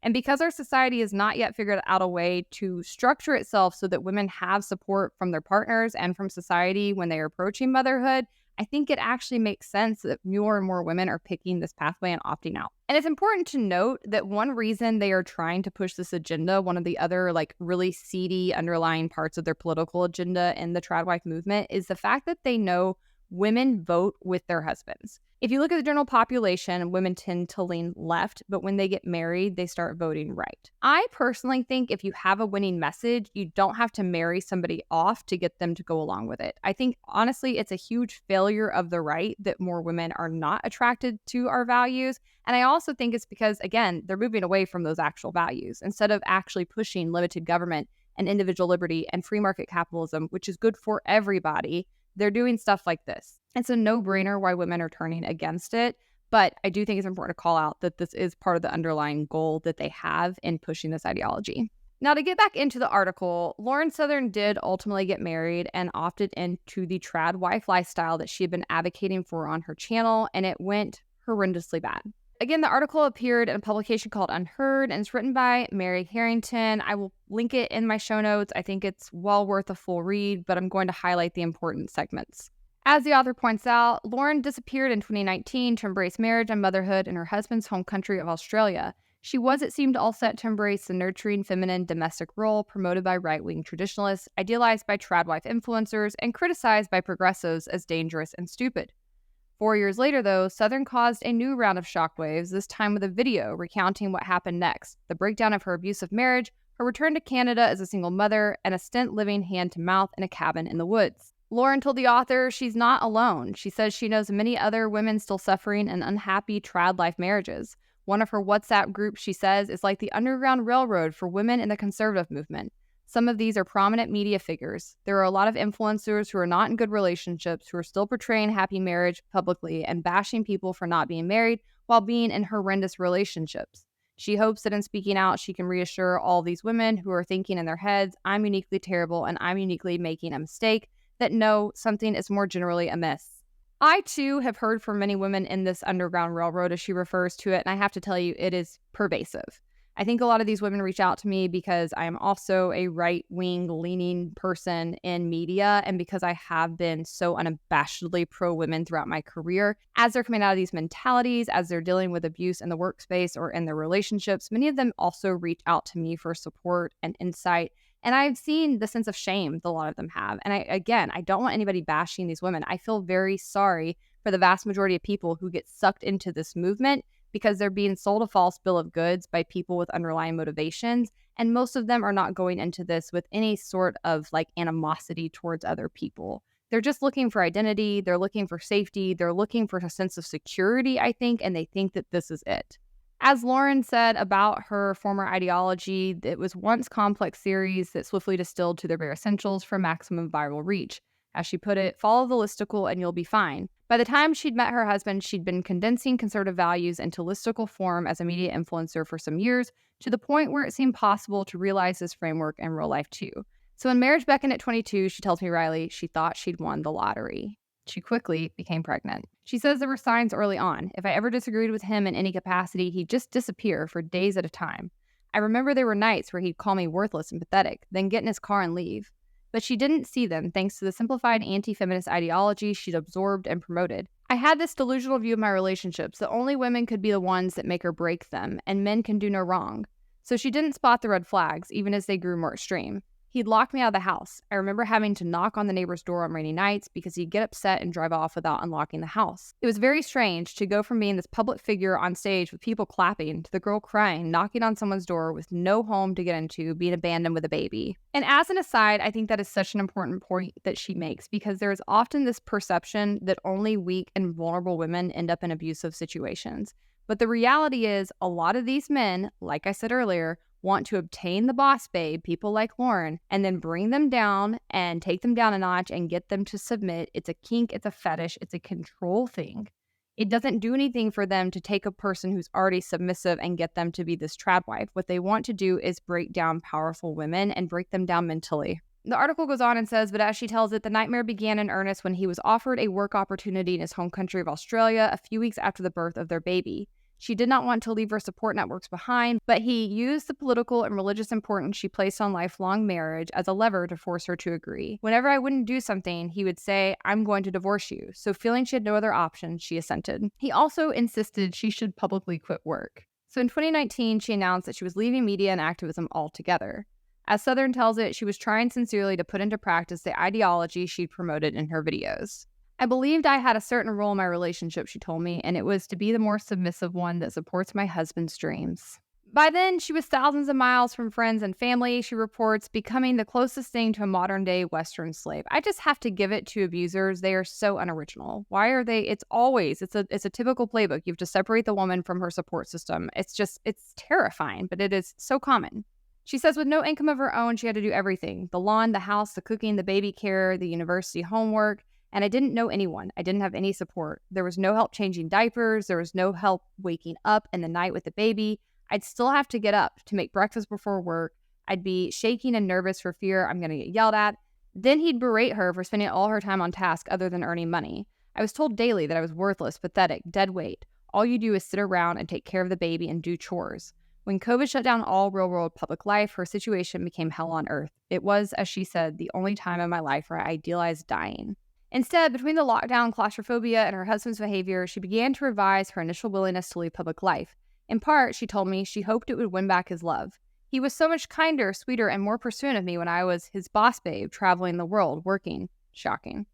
And because our society has not yet figured out a way to structure itself so that women have support from their partners and from society when they are approaching motherhood, I think it actually makes sense that more and more women are picking this pathway and opting out. And it's important to note that one reason they are trying to push this agenda, one of the other really seedy underlying parts of their political agenda in the trad wife movement, is the fact that they know women vote with their husbands. If you look at the general population, women tend to lean left, but when they get married, they start voting right. I personally think if you have a winning message, you don't have to marry somebody off to get them to go along with it. I think, honestly, it's a huge failure of the right that more women are not attracted to our values. And I also think it's because, again, they're moving away from those actual values. Instead of actually pushing limited government and individual liberty and free market capitalism, which is good for everybody, they're doing stuff like this. It's a no-brainer why women are turning against it, but I do think it's important to call out that this is part of the underlying goal that they have in pushing this ideology. Now, to get back into the article, Lauren Southern did ultimately get married and opted into the trad wife lifestyle that she had been advocating for on her channel, and it went horrendously bad. Again, the article appeared in a publication called Unheard, and it's written by Mary Harrington. I will link it in my show notes. I think it's well worth a full read, but I'm going to highlight the important segments. As the author points out, Lauren disappeared in 2019 to embrace marriage and motherhood in her husband's home country of Australia. She was, it seemed, all set to embrace the nurturing feminine domestic role promoted by right-wing traditionalists, idealized by trad wife influencers, and criticized by progressives as dangerous and stupid. 4 years later, though, Southern caused a new round of shockwaves, this time with a video recounting what happened next, the breakdown of her abusive marriage, her return to Canada as a single mother, and a stint living hand-to-mouth in a cabin in the woods. Lauren told the author she's not alone. She says she knows many other women still suffering in unhappy trad life marriages. One of her WhatsApp groups, she says, is like the Underground Railroad for women in the conservative movement. Some of these are prominent media figures. There are a lot of influencers who are not in good relationships, who are still portraying happy marriage publicly and bashing people for not being married while being in horrendous relationships. She hopes that in speaking out, she can reassure all these women who are thinking in their heads, I'm uniquely terrible and I'm uniquely making a mistake, that no, something is more generally amiss. I, too, have heard from many women in this Underground Railroad, as she refers to it, and I have to tell you, it is pervasive. I think a lot of these women reach out to me because I am also a right-wing leaning person in media, and because I have been so unabashedly pro-women throughout my career. As they're coming out of these mentalities, as they're dealing with abuse in the workspace or in their relationships, many of them also reach out to me for support and insight. And I've seen the sense of shame that a lot of them have. And I don't want anybody bashing these women. I feel very sorry for the vast majority of people who get sucked into this movement because they're being sold a false bill of goods by people with underlying motivations. And most of them are not going into this with any sort of animosity towards other people. They're just looking for identity. They're looking for safety. They're looking for a sense of security, I think, and they think that this is it. As Lauren said about her former ideology, it was once complex theories that swiftly distilled to their bare essentials for maximum viral reach. As she put it, follow the listicle and you'll be fine. By the time she'd met her husband, she'd been condensing conservative values into listicle form as a media influencer for some years, to the point where it seemed possible to realize this framework in real life too. So when marriage beckoned at 22, she tells me, Riley, she thought she'd won the lottery. She quickly became pregnant. She says there were signs early on. If I ever disagreed with him in any capacity, he'd just disappear for days at a time. I remember there were nights where he'd call me worthless and pathetic, then get in his car and leave. But she didn't see them thanks to the simplified anti-feminist ideology she'd absorbed and promoted. I had this delusional view of my relationships that only women could be the ones that make or break them, and men can do no wrong. So she didn't spot the red flags, even as they grew more extreme. He'd lock me out of the house. I remember having to knock on the neighbor's door on rainy nights because he'd get upset and drive off without unlocking the house. It was very strange to go from being this public figure on stage with people clapping to the girl crying, knocking on someone's door with no home to get into, being abandoned with a baby. And as an aside, I think that is such an important point that she makes because there is often this perception that only weak and vulnerable women end up in abusive situations. But the reality is a lot of these men, like I said earlier, want to obtain the boss babe, people like Lauren, and then bring them down and take them down a notch and get them to submit. It's a kink, it's a fetish, it's a control thing. It doesn't do anything for them to take a person who's already submissive and get them to be this trad wife. What they want to do is break down powerful women and break them down mentally. The article goes on and says, but as she tells it, the nightmare began in earnest when he was offered a work opportunity in his home country of Australia a few weeks after the birth of their baby. She did not want to leave her support networks behind, but he used the political and religious importance she placed on lifelong marriage as a lever to force her to agree. Whenever I wouldn't do something, he would say, "I'm going to divorce you." So feeling she had no other option, she assented. He also insisted she should publicly quit work. So in 2019, she announced that she was leaving media and activism altogether. As Southern tells it, she was trying sincerely to put into practice the ideology she'd promoted in her videos. "I believed I had a certain role in my relationship," she told me, "and it was to be the more submissive one that supports my husband's dreams." By then, she was thousands of miles from friends and family, she reports, becoming the closest thing to a modern-day Western slave. I just have to give it to abusers. They are so unoriginal. Why are they? It's a typical playbook. You have to separate the woman from her support system. It's terrifying, but it is so common. She says with no income of her own, she had to do everything. The lawn, the house, the cooking, the baby care, the university homework. And I didn't know anyone. I didn't have any support. There was no help changing diapers. There was no help waking up in the night with the baby. I'd still have to get up to make breakfast before work. I'd be shaking and nervous for fear I'm going to get yelled at. Then he'd berate her for spending all her time on task other than earning money. I was told daily that I was worthless, pathetic, dead weight. All you do is sit around and take care of the baby and do chores. When COVID shut down all real-world public life, her situation became hell on earth. It was, as she said, the only time in my life where I idealized dying. Instead, between the lockdown, claustrophobia, and her husband's behavior, she began to revise her initial willingness to leave public life. In part, she told me she hoped it would win back his love. He was so much kinder, sweeter, and more pursuant of me when I was his boss babe, traveling the world, working. Shocking.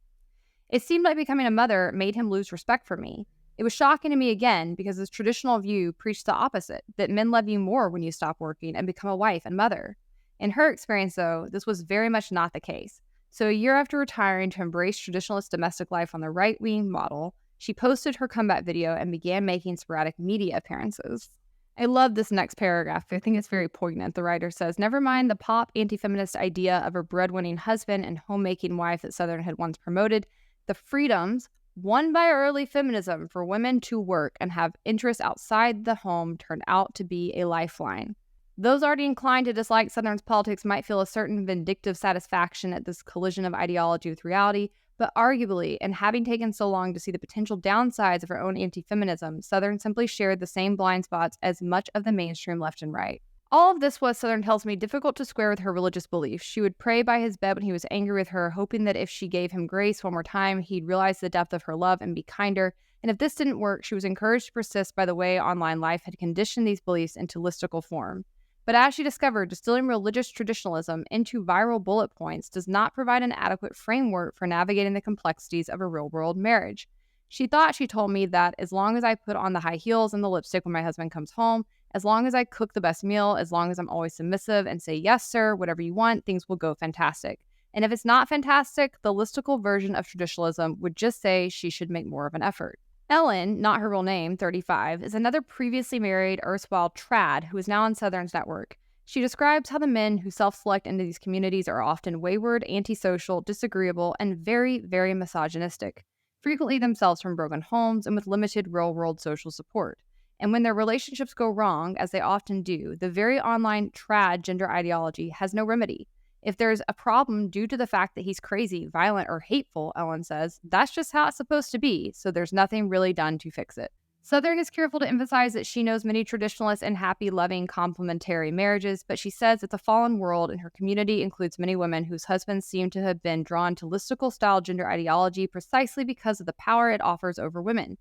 It seemed like becoming a mother made him lose respect for me. It was shocking to me again because this traditional view preached the opposite, that men love you more when you stop working and become a wife and mother. In her experience, though, this was very much not the case. So a year after retiring to embrace traditionalist domestic life on the right-wing model, she posted her comeback video and began making sporadic media appearances. I love this next paragraph. I think it's very poignant. The writer says, "Never mind the pop anti-feminist idea of a breadwinning husband and homemaking wife that Southern had once promoted, the freedoms won by early feminism for women to work and have interests outside the home turned out to be a lifeline. Those already inclined to dislike Southern's politics might feel a certain vindictive satisfaction at this collision of ideology with reality, but arguably, in having taken so long to see the potential downsides of her own anti-feminism, Southern simply shared the same blind spots as much of the mainstream left and right. All of this was, Southern tells me, difficult to square with her religious beliefs. She would pray by his bed when he was angry with her, hoping that if she gave him grace one more time, he'd realize the depth of her love and be kinder. And if this didn't work, she was encouraged to persist by the way online life had conditioned these beliefs into listicle form. But as she discovered, distilling religious traditionalism into viral bullet points does not provide an adequate framework for navigating the complexities of a real-world marriage. She told me that as long as I put on the high heels and the lipstick when my husband comes home, as long as I cook the best meal, as long as I'm always submissive and say, "Yes, sir, whatever you want," things will go fantastic. And if it's not fantastic, the listicle version of traditionalism would just say she should make more of an effort. Ellen, not her real name, 35, is another previously married erstwhile trad who is now on Southern's network. She describes how the men who self-select into these communities are often wayward, antisocial, disagreeable, and very, very misogynistic, frequently themselves from broken homes and with limited real-world social support. And when their relationships go wrong, as they often do, the very online trad gender ideology has no remedy. If there's a problem due to the fact that he's crazy, violent, or hateful, Ellen says, that's just how it's supposed to be, so there's nothing really done to fix it. Southern is careful to emphasize that she knows many traditionalists and happy, loving, complementary marriages, but she says it's a fallen world and her community includes many women whose husbands seem to have been drawn to listicle-style gender ideology precisely because of the power it offers over women.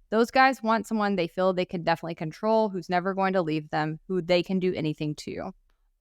Those guys want someone they feel they can definitely control, who's never going to leave them, who they can do anything to.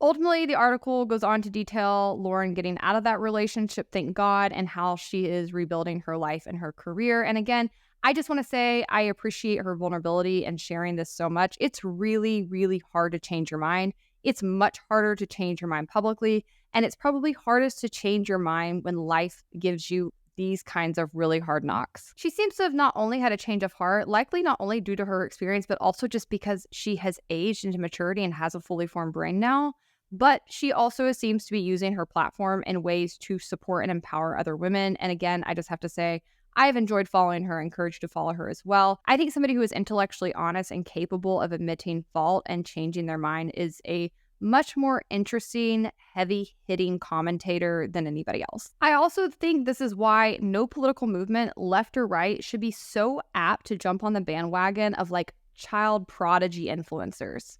Ultimately, the article goes on to detail Lauren getting out of that relationship, thank God, and how she is rebuilding her life and her career. And again, I just want to say I appreciate her vulnerability and sharing this so much. It's really, really hard to change your mind. It's much harder to change your mind publicly, and it's probably hardest to change your mind when life gives you these kinds of really hard knocks. She seems to have not only had a change of heart, likely not only due to her experience, but also just because she has aged into maturity and has a fully formed brain now. But she also seems to be using her platform in ways to support and empower other women. And again, I just have to say, I've enjoyed following her, encouraged to follow her as well. I think somebody who is intellectually honest and capable of admitting fault and changing their mind is a much more interesting, heavy-hitting commentator than anybody else. I also think this is why no political movement, left or right, should be so apt to jump on the bandwagon of like child prodigy influencers.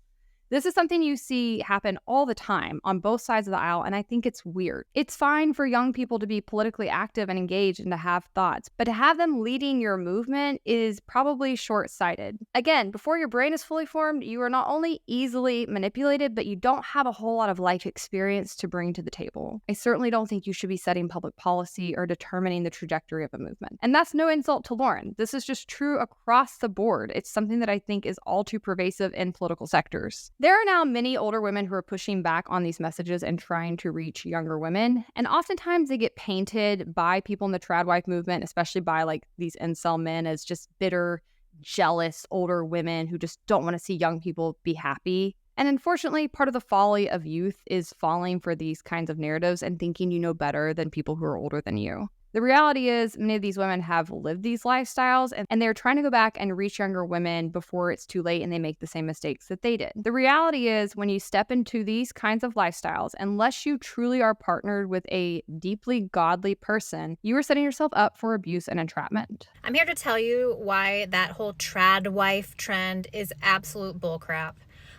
This is something you see happen all the time on both sides of the aisle, and I think it's weird. It's fine for young people to be politically active and engaged and to have thoughts, but to have them leading your movement is probably short-sighted. Again, before your brain is fully formed, you are not only easily manipulated, but you don't have a whole lot of life experience to bring to the table. I certainly don't think you should be setting public policy or determining the trajectory of a movement. And that's no insult to Lauren. This is just true across the board. It's something that I think is all too pervasive in political sectors. There are now many older women who are pushing back on these messages and trying to reach younger women, and oftentimes they get painted by people in the trad wife movement, especially by like these incel men, as just bitter, jealous older women who just don't want to see young people be happy. And unfortunately, part of the folly of youth is falling for these kinds of narratives and thinking you know better than people who are older than you. The reality is many of these women have lived these lifestyles and they're trying to go back and reach younger women before it's too late and they make the same mistakes that they did. The reality is when you step into these kinds of lifestyles, unless you truly are partnered with a deeply godly person, you are setting yourself up for abuse and entrapment. I'm here to tell you why that whole trad wife trend is absolute bullcrap.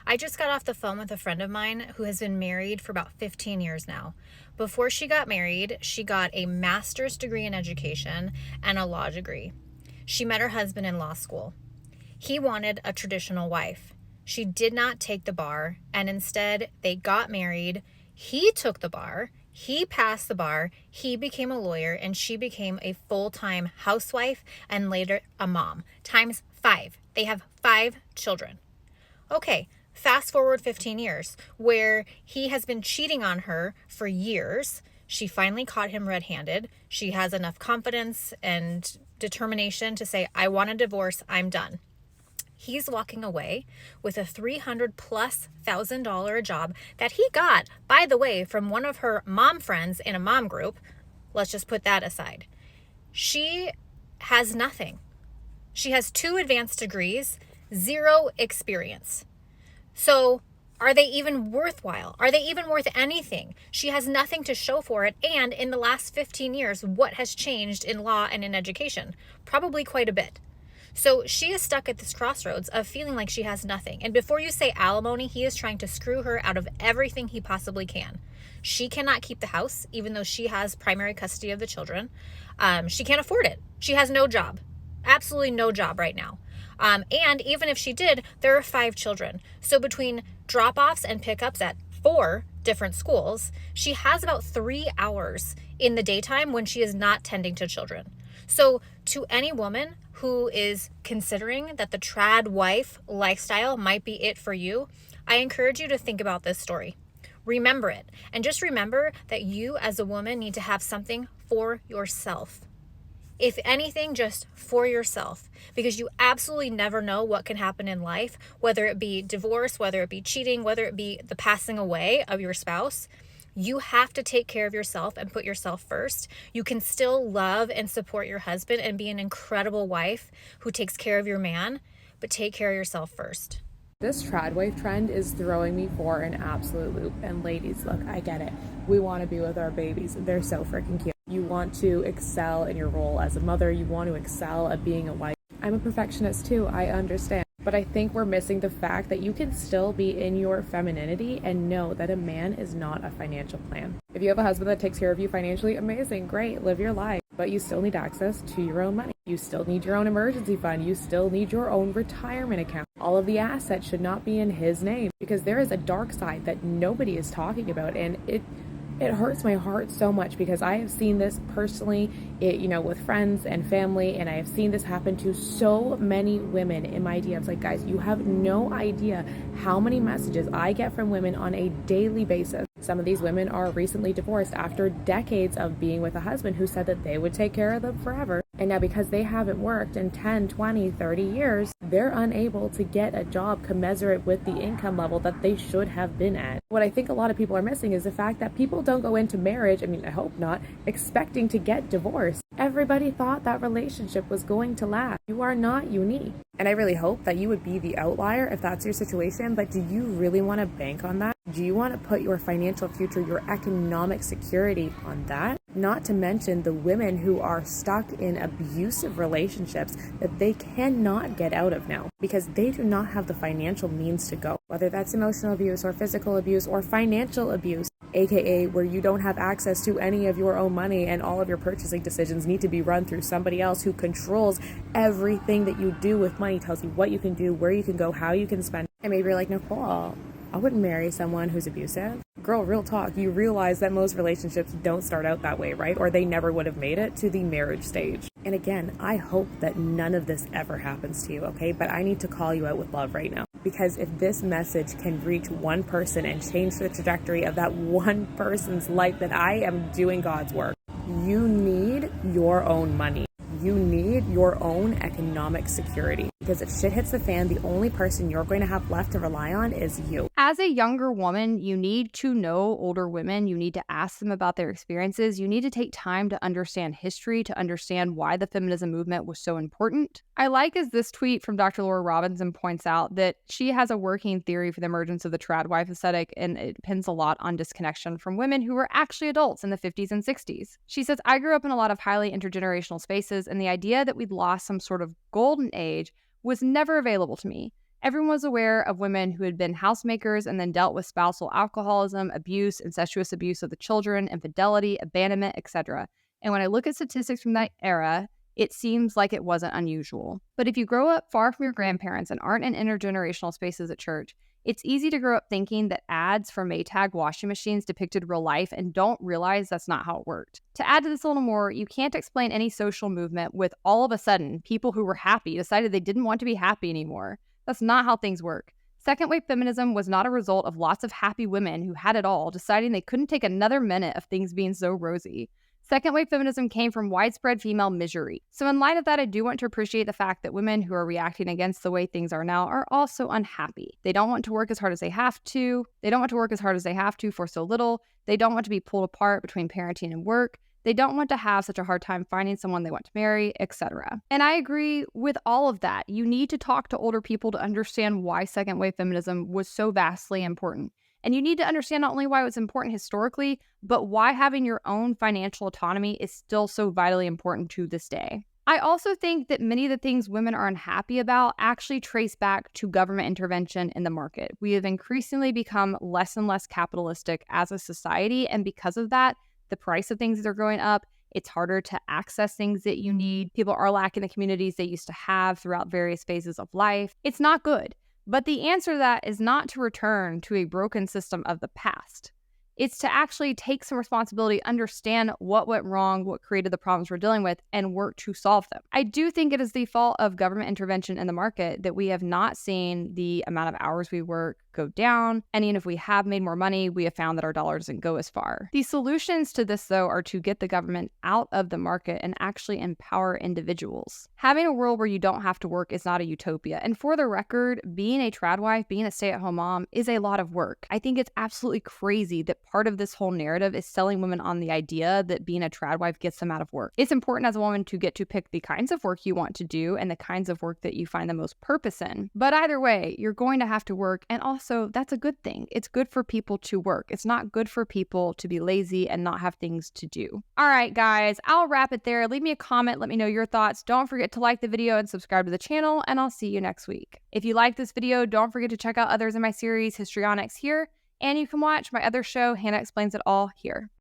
I just got off the phone with a friend of mine who has been married for about 15 years now. Before she got married, she got a master's degree in education and a law degree. She met her husband in law school. He wanted a traditional wife. She did not take the bar, and instead they got married. He took the bar, he passed the bar, he became a lawyer, and she became a full-time housewife and later a mom, times 5. They have 5 children. Okay. Fast forward 15 years, where he has been cheating on her for years. She finally caught him red-handed. She has enough confidence and determination to say, I want a divorce, I'm done. He's walking away with a $300,000+ job that he got, by the way, from one of her mom friends in a mom group. Let's just put that aside. She has nothing. She has 2 advanced degrees, 0 experience. So are they even worthwhile? Are they even worth anything? She has nothing to show for it. And in the last 15 years, what has changed in law and in education? Probably quite a bit. So she is stuck at this crossroads of feeling like she has nothing. And before you say alimony, he is trying to screw her out of everything he possibly can. She cannot keep the house, even though she has primary custody of the children. She can't afford it. She has no job. Absolutely no job right now. And even if she did, there are 5 children. So between drop-offs and pickups at 4 different schools, she has about 3 hours in the daytime when she is not tending to children. So to any woman who is considering that the trad wife lifestyle might be it for you, I encourage you to think about this story. Remember it. And just remember that you as a woman need to have something for yourself. If anything, just for yourself, because you absolutely never know what can happen in life, whether it be divorce, whether it be cheating, whether it be the passing away of your spouse. You have to take care of yourself and put yourself first. You can still love and support your husband and be an incredible wife who takes care of your man, but take care of yourself first. This trad wife trend is throwing me for an absolute loop. And ladies, look, I get it. We want to be with our babies. They're so freaking cute. You want to excel in your role as a mother. You want to excel at being a wife. I'm a perfectionist too, I understand. But I think we're missing the fact that you can still be in your femininity and know that a man is not a financial plan. If you have a husband that takes care of you financially, amazing, great, live your life. But you still need access to your own money. You still need your own emergency fund. You still need your own retirement account. All of the assets should not be in his name because there is a dark side that nobody is talking about, and it hurts my heart so much because I have seen this personally, with friends and family, and I have seen this happen to so many women in my DMs. Like, guys, you have no idea how many messages I get from women on a daily basis. Some of these women are recently divorced after decades of being with a husband who said that they would take care of them forever. And now because they haven't worked in 10, 20, 30 years, they're unable to get a job commensurate with the income level that they should have been at. What I think a lot of people are missing is the fact that people don't go into marriage, I hope not, expecting to get divorced. Everybody thought that relationship was going to last. You are not unique. And I really hope that you would be the outlier if that's your situation, but do you really want to bank on that? Do you want to put your financial future, your economic security on that? Not to mention the women who are stuck in abusive relationships that they cannot get out of now because they do not have the financial means to go. Whether that's emotional abuse or physical abuse or financial abuse, aka where you don't have access to any of your own money and all of your purchasing decisions need to be run through somebody else who controls everything that you do with money, tells you what you can do, where you can go, how you can spend. And maybe you're like, Nicole, I wouldn't marry someone who's abusive. Girl, real talk, you realize that most relationships don't start out that way, right? Or they never would have made it to the marriage stage. And again, I hope that none of this ever happens to you, okay? But I need to call you out with love right now. Because if this message can reach one person and change the trajectory of that one person's life, then I am doing God's work. You need your own money. You need your own economic security. Because if shit hits the fan, the only person you're going to have left to rely on is you. As a younger woman, you need to know older women. You need to ask them about their experiences. You need to take time to understand history, to understand why the feminism movement was so important. I like as this tweet from Dr. Laura Robinson points out that she has a working theory for the emergence of the trad wife aesthetic, and it depends a lot on disconnection from women who were actually adults in the 50s and 60s. She says, I grew up in a lot of highly intergenerational spaces, and the idea that we'd lost some sort of golden age was never available to me. Everyone was aware of women who had been housemakers and then dealt with spousal alcoholism, abuse, incestuous abuse of the children, infidelity, abandonment, etc. And when I look at statistics from that era, it seems like it wasn't unusual. But if you grow up far from your grandparents and aren't in intergenerational spaces at church, it's easy to grow up thinking that ads for Maytag washing machines depicted real life and don't realize that's not how it worked. To add to this a little more, you can't explain any social movement with all of a sudden people who were happy decided they didn't want to be happy anymore. That's not how things work. Second wave feminism was not a result of lots of happy women who had it all deciding they couldn't take another minute of things being so rosy. Second wave feminism came from widespread female misery. So in light of that, I do want to appreciate the fact that women who are reacting against the way things are now are also unhappy. They don't want to work as hard as they have to. They don't want to work as hard as they have to for so little. They don't want to be pulled apart between parenting and work. They don't want to have such a hard time finding someone they want to marry, etc. And I agree with all of that. You need to talk to older people to understand why second wave feminism was so vastly important. And you need to understand not only why it was important historically, but why having your own financial autonomy is still so vitally important to this day. I also think that many of the things women are unhappy about actually trace back to government intervention in the market. We have increasingly become less and less capitalistic as a society, and because of that, the price of things are going up. It's harder to access things that you need. People are lacking the communities they used to have throughout various phases of life. It's not good. But the answer to that is not to return to a broken system of the past. It's to actually take some responsibility, understand what went wrong, what created the problems we're dealing with, and work to solve them. I do think it is the fault of government intervention in the market that we have not seen the amount of hours we work go down. And even if we have made more money, we have found that our dollar doesn't go as far. The solutions to this, though, are to get the government out of the market and actually empower individuals. Having a world where you don't have to work is not a utopia. And for the record, being a trad wife, being a stay-at-home mom is a lot of work. I think it's absolutely crazy that part of this whole narrative is selling women on the idea that being a trad wife gets them out of work. It's important as a woman to get to pick the kinds of work you want to do and the kinds of work that you find the most purpose in. But either way, you're going to have to work, and also that's a good thing. It's good for people to work. It's not good for people to be lazy and not have things to do. All right, guys, I'll wrap it there. Leave me a comment. Let me know your thoughts. Don't forget to like the video and subscribe to the channel, and I'll see you next week. If you like this video, don't forget to check out others in my series, Histrionics, here. And you can watch my other show, Hannah Explains It All, here.